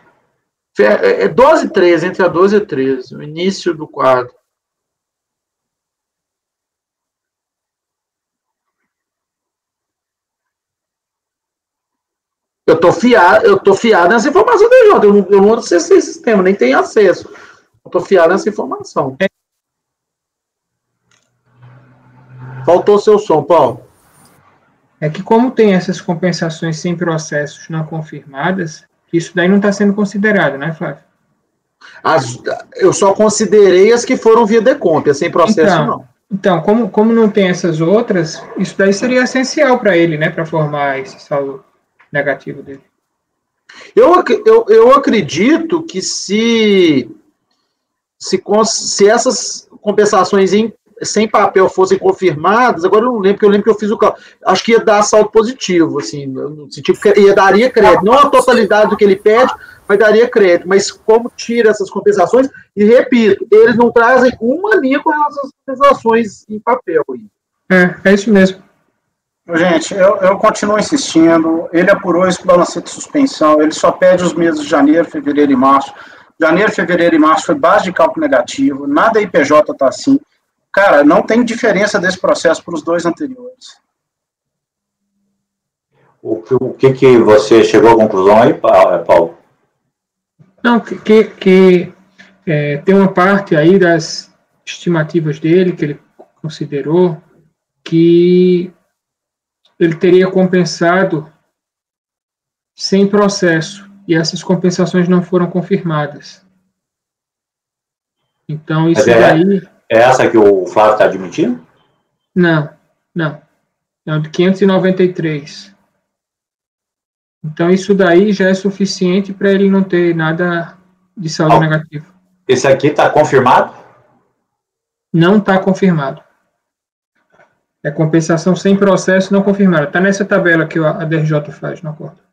É 12 e 13, entre a 12 e a 13, o início do quadro. Eu tô fiado nessa informação da DRJ, eu não acessei esse sistema, nem tenho acesso. Eu tô fiado nessa informação. Faltou seu som, Paulo. É que como tem essas compensações sem processos não confirmadas, isso daí não está sendo considerado, né, Flávio? Eu só considerei as que foram via decomp, sem processo não. Então, como não tem essas outras, isso daí seria essencial para ele, né, para formar esse saldo negativo dele. Eu acredito que se essas compensações sem papel fossem confirmadas, agora eu não lembro, porque eu lembro que eu fiz o cálculo, acho que ia dar saldo positivo, assim, no sentido que daria crédito, não a totalidade do que ele pede, mas daria crédito, mas como tira essas compensações, e repito, eles não trazem uma linha com essas compensações em papel. É isso mesmo. Gente, eu continuo insistindo, ele apurou esse balancete de suspensão, ele só pede os meses de janeiro, fevereiro e março. Janeiro, fevereiro e março foi base de cálculo negativo, nada IPJ está assim. Cara, não tem diferença desse processo para os dois anteriores. O que você chegou à conclusão aí, Paulo? Não, tem uma parte aí das estimativas dele, que ele considerou, que ele teria compensado sem processo, e essas compensações não foram confirmadas. Então, isso daí... É essa que o Flávio está admitindo? Não. É o de 593. Então, isso daí já é suficiente para ele não ter nada de saldo negativo. Esse aqui está confirmado? Não está confirmado. É compensação sem processo não confirmada. Está nessa tabela que a DRJ faz no acordo.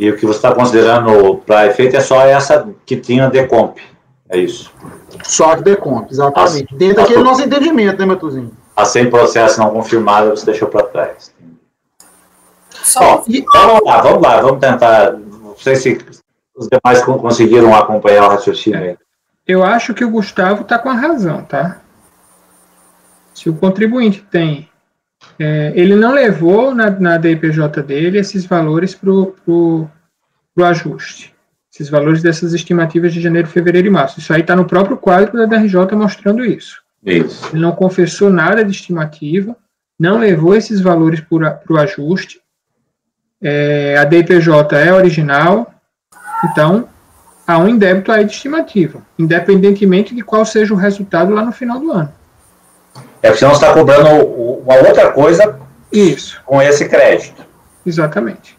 E o que você está considerando para efeito é só essa que tinha decomp. É isso. Só que decomp, exatamente. Dentro daquele nosso entendimento, né, Matosinho? A sem processo não confirmado você deixou para trás. Vamos lá, vamos tentar. Não sei se os demais conseguiram acompanhar o raciocínio aí. Eu acho que o Gustavo está com a razão, tá? Se o contribuinte tem... ele não levou na DIPJ dele esses valores para o ajuste. Esses valores dessas estimativas de janeiro, fevereiro e março. Isso aí está no próprio quadro da DRJ mostrando isso. Isso. Ele não confessou nada de estimativa, não levou esses valores para o ajuste. A DIPJ é original, então há um indébito aí de estimativa, independentemente de qual seja o resultado lá no final do ano. É porque senão você está cobrando uma outra coisa com esse crédito. Exatamente.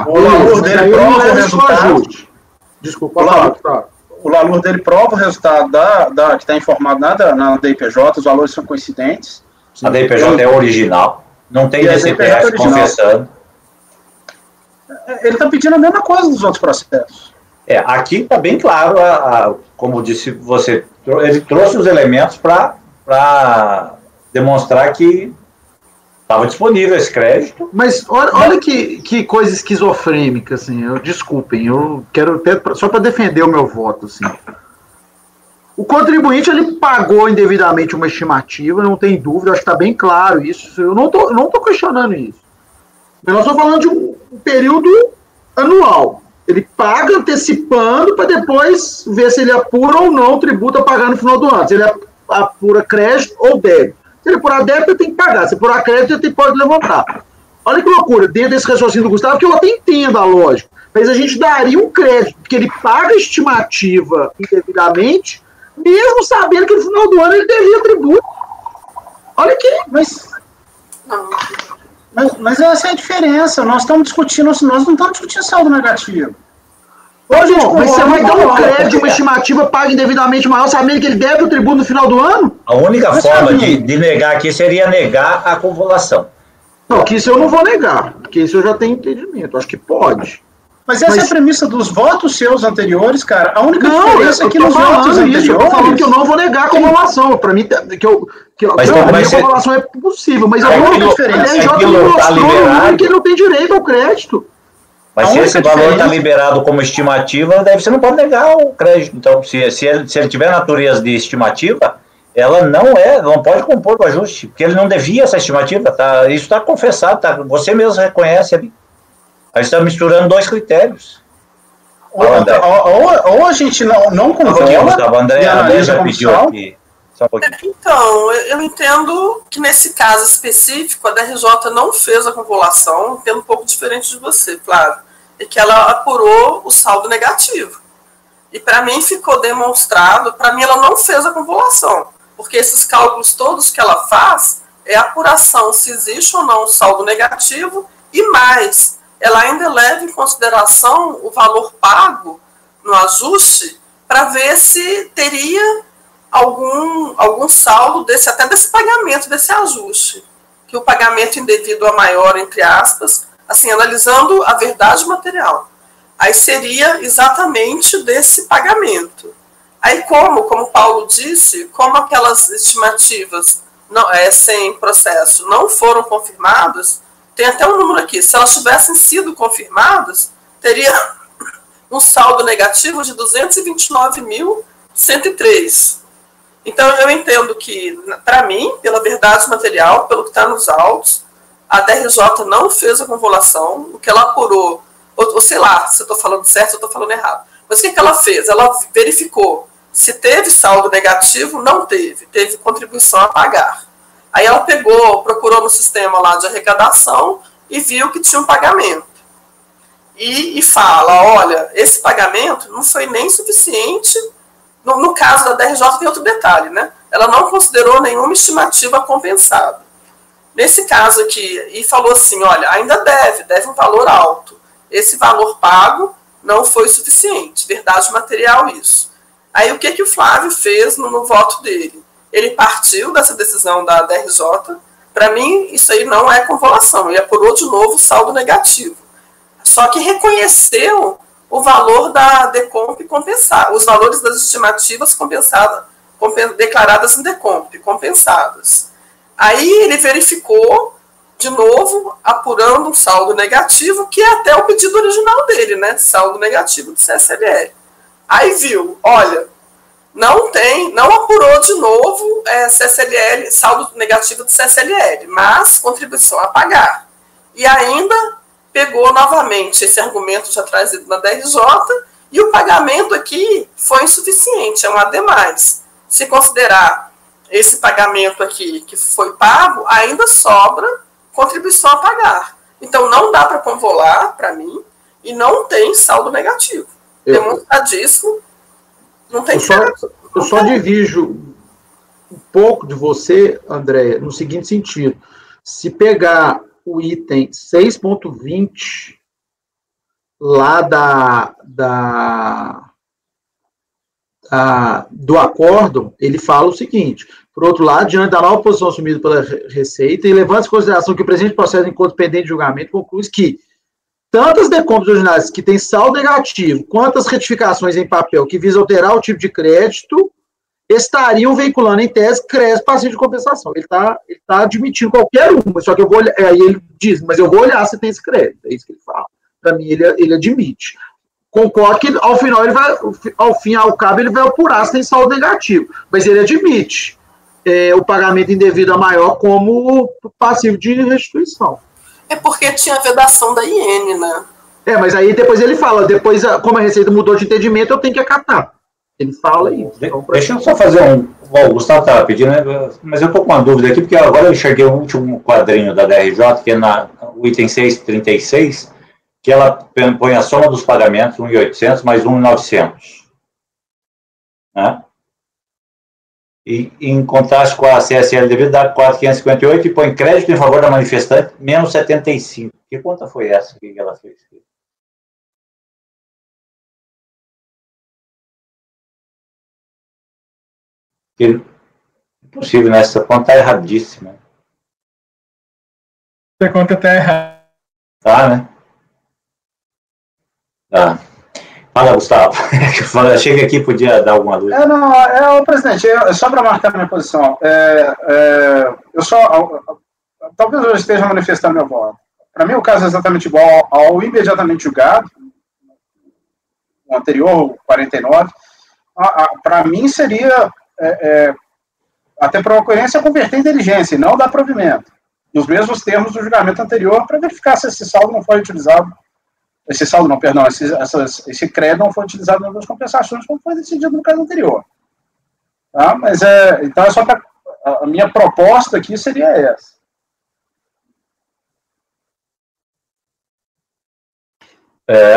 O LALUR dele prova o resultado. Desculpa, o LALUR dele prova o resultado que está informado na DIPJ, os valores são coincidentes. A DIPJ é original, não tem DCPF confessando. Ele está pedindo a mesma coisa dos outros processos. Aqui está bem claro, como disse você, ele trouxe os elementos para demonstrar que estava disponível esse crédito. Mas olha que coisa esquizofrênica, assim, desculpem, eu quero só para defender o meu voto, assim. O contribuinte, ele pagou indevidamente uma estimativa, não tem dúvida, acho que está bem claro isso, eu não tô questionando isso. Mas nós estamos falando de um período anual. Ele paga antecipando para depois ver se ele apura ou não o tributo a pagar no final do ano. Se ele apura crédito ou débito. Se ele apurar débito, ele tem que pagar. Se apurar crédito, ele pode levantar. Olha que loucura, dentro desse raciocínio do Gustavo, que eu até entendo a lógica, mas a gente daria um crédito, porque ele paga a estimativa indevidamente, mesmo sabendo que no final do ano ele devia tributo. Olha que... Mas essa é a diferença. Nós estamos discutindo, nós não estamos discutindo saldo negativo. Ô, João, mas você vai dar um crédito, uma estimativa paga indevidamente maior, sabendo que ele deve o tributo no final do ano? A única forma de negar aqui seria negar a acumulação. Não, que isso eu não vou negar, porque isso eu já tenho entendimento, acho que pode. Mas essa é a premissa dos votos seus anteriores, cara. A única diferença é que nos votos anteriores... Eu tô falando que eu não vou negar a acumulação. Para mim, a acumulação é possível, mas eu não vou diferença. Que ele não tem direito ao crédito. Mas se esse valor está liberado como estimativa, você não pode negar o crédito. Então, se ele tiver natureza de estimativa, ela não pode compor o ajuste, porque ele não devia essa estimativa. Tá? Isso está confessado, tá? Você mesmo reconhece ali. A gente está misturando dois critérios. Ou a gente não controla, André já pediu aqui. Só um pouquinho. Então, eu entendo que nesse caso específico, a DRJ não fez a convolução, entendo um pouco diferente de você, claro, e que ela apurou o saldo negativo. E para mim ficou demonstrado, para mim ela não fez a convolução, porque esses cálculos todos que ela faz é a apuração se existe ou não o saldo negativo e mais, ela ainda leva em consideração o valor pago no ajuste para ver se teria algum saldo até desse pagamento, desse ajuste, que o pagamento indevido a maior, entre aspas, assim, analisando a verdade material. Aí seria exatamente desse pagamento. Aí como o Paulo disse, como aquelas estimativas sem processo não foram confirmadas, tem até um número aqui, se elas tivessem sido confirmadas, teria um saldo negativo de 229.103. Então, eu entendo que, para mim, pela verdade material, pelo que está nos autos, a DRJ não fez a convolução, o que ela apurou, ou sei lá, se eu estou falando certo, se eu estou falando errado. Mas o que ela fez? Ela verificou se teve saldo negativo, não teve, teve contribuição a pagar. Aí ela procurou no sistema lá de arrecadação e viu que tinha um pagamento. E fala, olha, esse pagamento não foi nem suficiente. No caso da DRJ tem outro detalhe, né? Ela não considerou nenhuma estimativa compensada. Nesse caso aqui, e falou assim, olha, ainda deve um valor alto. Esse valor pago não foi suficiente, verdade material isso. Aí o que o Flávio fez no voto dele? Ele partiu dessa decisão da DRJ, para mim isso aí não é convolução, ele apurou de novo o saldo negativo. Só que reconheceu o valor da DECOMP compensada, os valores das estimativas declaradas em DECOMP, compensadas. Aí ele verificou, de novo, apurando um saldo negativo, que é até o pedido original dele, né? Saldo negativo do CSLL. Aí viu, olha, não apurou de novo CSLL, saldo negativo do CSLL, mas contribuição a pagar. E ainda pegou novamente esse argumento já trazido na DRJ, e o pagamento aqui foi insuficiente, é um AD+. Se considerar esse pagamento aqui que foi pago, ainda sobra contribuição a pagar. Então, não dá para convolar, para mim, e não tem saldo negativo. Demonstradíssimo, não tem eu só divido um pouco de você, Andréia, no seguinte sentido. Se pegar o item 6.20 lá do acórdão, ele fala o seguinte: por outro lado, diante da nova posição assumida pela Receita, e levando em consideração que o presente processo enquanto pendente de julgamento conclui que tantas decompras ordinárias que têm saldo negativo, quanto as retificações em papel que visam alterar o tipo de crédito, estariam veiculando em tese crédito passivo de compensação. Ele tá admitindo qualquer uma, só que eu vou olhar, aí ele diz, mas eu vou olhar se tem esse crédito, é isso que ele fala. Para mim, ele admite. Concordo que ao final, ao fim e ao cabo, ele vai apurar se tem saldo negativo, mas ele admite o pagamento indevido a maior como passivo de restituição. É porque tinha a vedação da IN, né? Mas aí depois ele fala, depois, como a Receita mudou de entendimento, eu tenho que acatar. Ele fala isso. Deixa eu só fazer o Gustavo estava pedindo, né? Mas eu estou com uma dúvida aqui, porque agora eu enxerguei o último quadrinho da DRJ, que é o item 636, que ela põe a soma dos pagamentos, 1.800 mais 1.900. Né? E em contraste com a CSL devido dá 4.558 e põe crédito em favor da manifestante, menos 75. Que conta foi essa que ela fez? Impossível, né? Essa conta está erradíssima. Essa conta está errada. Tá, né? Tá. Fala, Gustavo. Eu achei que aqui podia dar alguma luz. Presidente, só para marcar minha posição, talvez eu esteja manifestando meu voto. Para mim, o caso é exatamente igual ao imediatamente julgado, o anterior, o 49. Para mim, seria, até por uma coerência, converter em diligência e não dar provimento, nos mesmos termos do julgamento anterior, para verificar se esse saldo não foi utilizado. Esse saldo não, perdão, esse crédito não foi utilizado nas duas compensações, como foi decidido no caso anterior. Tá? Mas, então, é só para... A minha proposta aqui seria essa.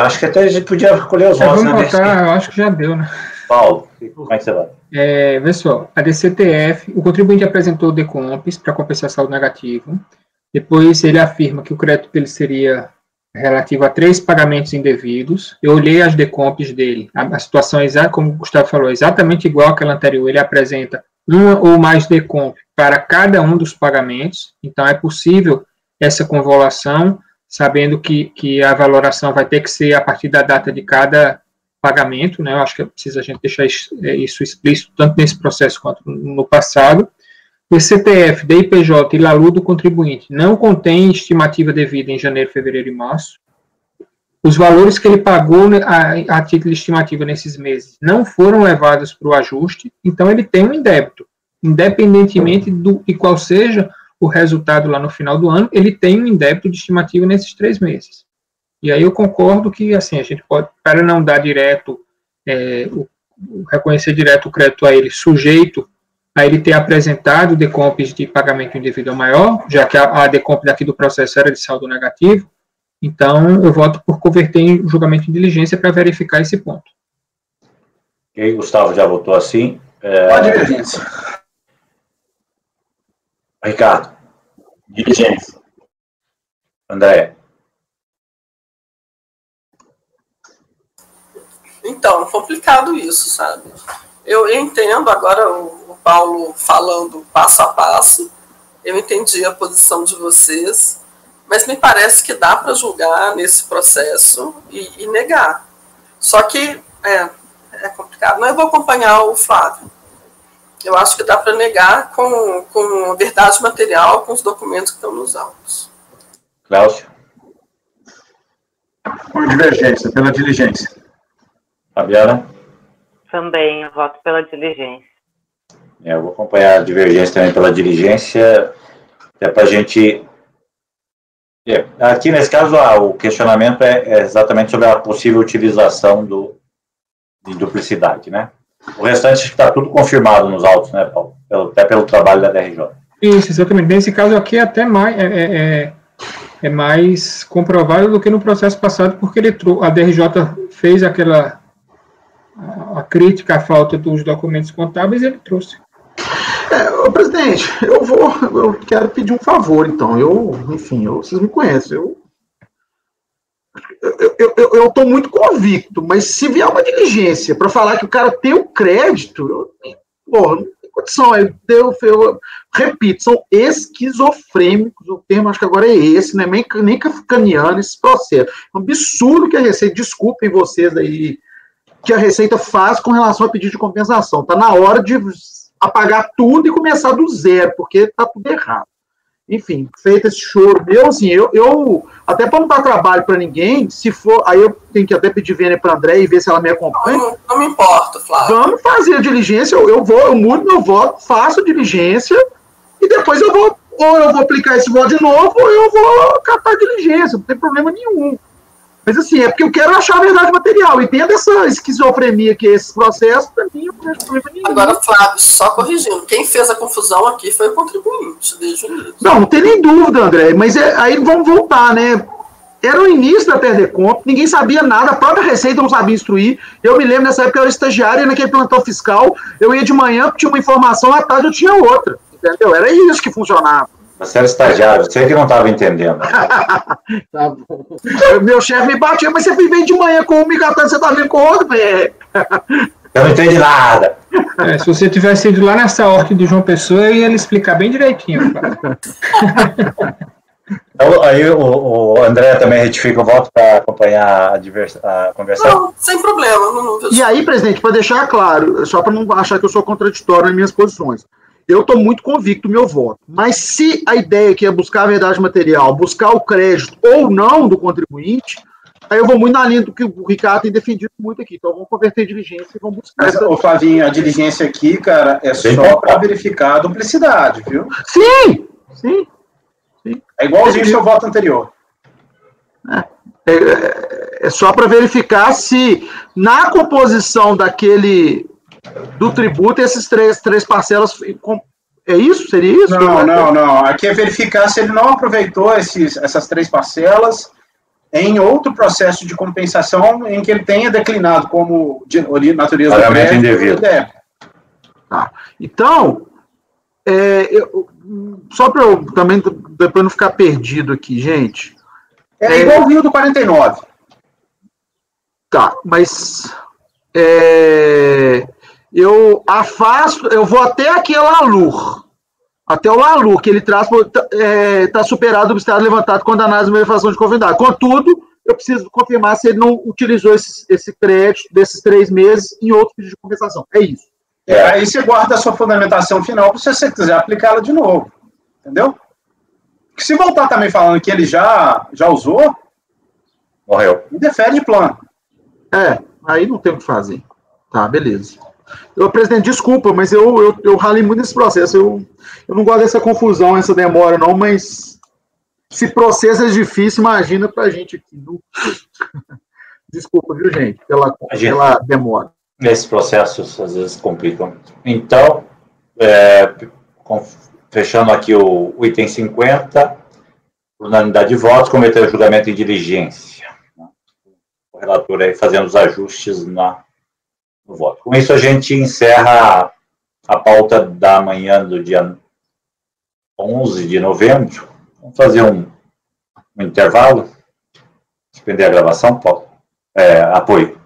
Acho que até a gente podia recolher os votos, né? Eu acho que já deu, né? Paulo, como é que você vai? Pessoal, a DCTF, o contribuinte apresentou o DECOMPS para compensar saldo negativo. Depois ele afirma que o crédito dele seria relativo a 3 pagamentos indevidos. Eu olhei as DECOMPs dele. A situação é, como o Gustavo falou, exatamente igual àquela anterior. Ele apresenta uma ou mais DECOMP para cada um dos pagamentos. Então, é possível essa convolução, sabendo que a valoração vai ter que ser a partir da data de cada pagamento, né? Eu acho que é preciso a gente deixar isso explícito, tanto nesse processo quanto no passado. O CTF, DIPJ e LALU do contribuinte não contém estimativa devida em janeiro, fevereiro e março. Os valores que ele pagou a título de estimativa nesses meses não foram levados para o ajuste, então ele tem um indébito. Independentemente de qual seja o resultado lá no final do ano, ele tem um indébito de estimativa nesses 3 meses. E aí eu concordo que, assim, a gente pode, para não dar direto, reconhecer direto o crédito a ele, sujeito a ele ter apresentado DECOMPs de pagamento indevido ao maior, já que a DECOMP daqui do processo era de saldo negativo, então eu voto por converter em julgamento de diligência para verificar esse ponto. Ok, Gustavo já votou assim. Pode diligência. Ricardo. Diligência. André. Então, complicado isso, sabe? Eu entendo agora o Paulo falando passo a passo, eu entendi a posição de vocês, mas me parece que dá para julgar nesse processo e negar. Só que é complicado. Não, eu vou acompanhar o Flávio. Eu acho que dá para negar com verdade material, com os documentos que estão nos autos. Cláudio. Com divergência, pela diligência. Fabiana. Também, eu voto pela diligência. Eu vou acompanhar a divergência também pela diligência, até para a gente... Aqui, nesse caso, o questionamento é exatamente sobre a possível utilização de duplicidade, né? O restante está tudo confirmado nos autos, né, Paulo? Até pelo trabalho da DRJ. Isso, exatamente. Nesse caso aqui é até mais... É mais comprovável do que no processo passado, porque a DRJ fez a crítica à falta dos documentos contábeis e ele trouxe. Presidente, eu quero pedir um favor, então. Vocês me conhecem, eu estou muito convicto, mas se vier uma diligência para falar que o cara tem o crédito, não tem condição. Eu repito, são esquizofrênicos, o termo acho que agora é esse, né? Nem kafkaniano esse processo. É um absurdo que a Receita, desculpem vocês aí, que a Receita faz com relação ao pedido de compensação. Está na hora de apagar tudo e começar do zero, porque está tudo errado. Enfim, feito esse choro meu, assim, eu até para não dar trabalho para ninguém, se for, aí eu tenho que até pedir vênia para André e ver se ela me acompanha. Não me importa, Flávio. Vamos fazer a diligência, eu mudo meu voto, faço a diligência e depois eu vou ou eu vou aplicar esse voto de novo, ou eu vou catar a diligência, não tem problema nenhum. Mas assim, é porque eu quero achar a verdade material. Entenda essa esquizofrenia que é esse processo, para mim, não tem problema nenhum. Agora, Flávio, só corrigindo, quem fez a confusão aqui foi o contribuinte, desde o início. Não tem nem dúvida, André, mas aí vamos voltar, né? Era o início da Perdecomp, ninguém sabia nada, a própria Receita não sabia instruir. Eu me lembro, nessa época eu era estagiário, naquele plantão fiscal, eu ia de manhã, tinha uma informação, à tarde eu tinha outra, entendeu? Era isso que funcionava. Você era estagiário, você que não estava entendendo. Tá bom. Meu chefe me batia, mas você vem de manhã com um e você tá vindo com outro, velho. Eu não entendi nada. Se você tivesse ido lá nessa horta de João Pessoa, eu ia lhe explicar bem direitinho. Então, aí o André também retifica o voto para acompanhar a conversação? Não, sem problema. Não. E aí, presidente, para deixar claro, só para não achar que eu sou contraditório nas minhas posições, eu estou muito convicto do meu voto. Mas se a ideia que é buscar a verdade material, buscar o crédito ou não do contribuinte, aí eu vou muito na linha do que o Ricardo tem defendido muito aqui. Então, vamos converter diligência e vamos buscar. Mas, ô Flavinho, a diligência aqui, cara, é só para verificar a duplicidade, viu? Sim. É igualzinho ao seu voto anterior. É só para verificar se na composição do tributo esses três parcelas. É isso? Seria isso? Não. Aqui é verificar se ele não aproveitou essas 3 parcelas em outro processo de compensação em que ele tenha declinado como de natureza do pagamento indevido. Tá. Então, só para eu também depois não ficar perdido aqui, gente. É igualzinho do 49. Tá, mas eu vou até aquele LALUR. Até o LALUR, que ele traz, está superado o obstáculo levantado quando análise de verificação de conformidade. Contudo, eu preciso confirmar se ele não utilizou esse crédito desses 3 meses em outro pedido de compensação. É isso. Aí você guarda a sua fundamentação final para se você quiser aplicá-la de novo. Entendeu? Porque se voltar também falando que ele já usou, morreu. Indefere de plano. Aí não tem o que fazer. Tá, beleza. Presidente, desculpa, mas eu ralei muito nesse processo. Eu não gosto dessa confusão, essa demora, não, mas se processo é difícil, imagina pra gente aqui. Desculpa, viu, gente, pela demora. Esses processos às vezes complicam. Então, fechando aqui o item 50, unanimidade de votos, cometer o julgamento em diligência. O relator aí fazendo os ajustes no voto. Com isso, a gente encerra a pauta da manhã do dia 11 de novembro. Vamos fazer um intervalo. Suspender a gravação, Paulo? Apoio.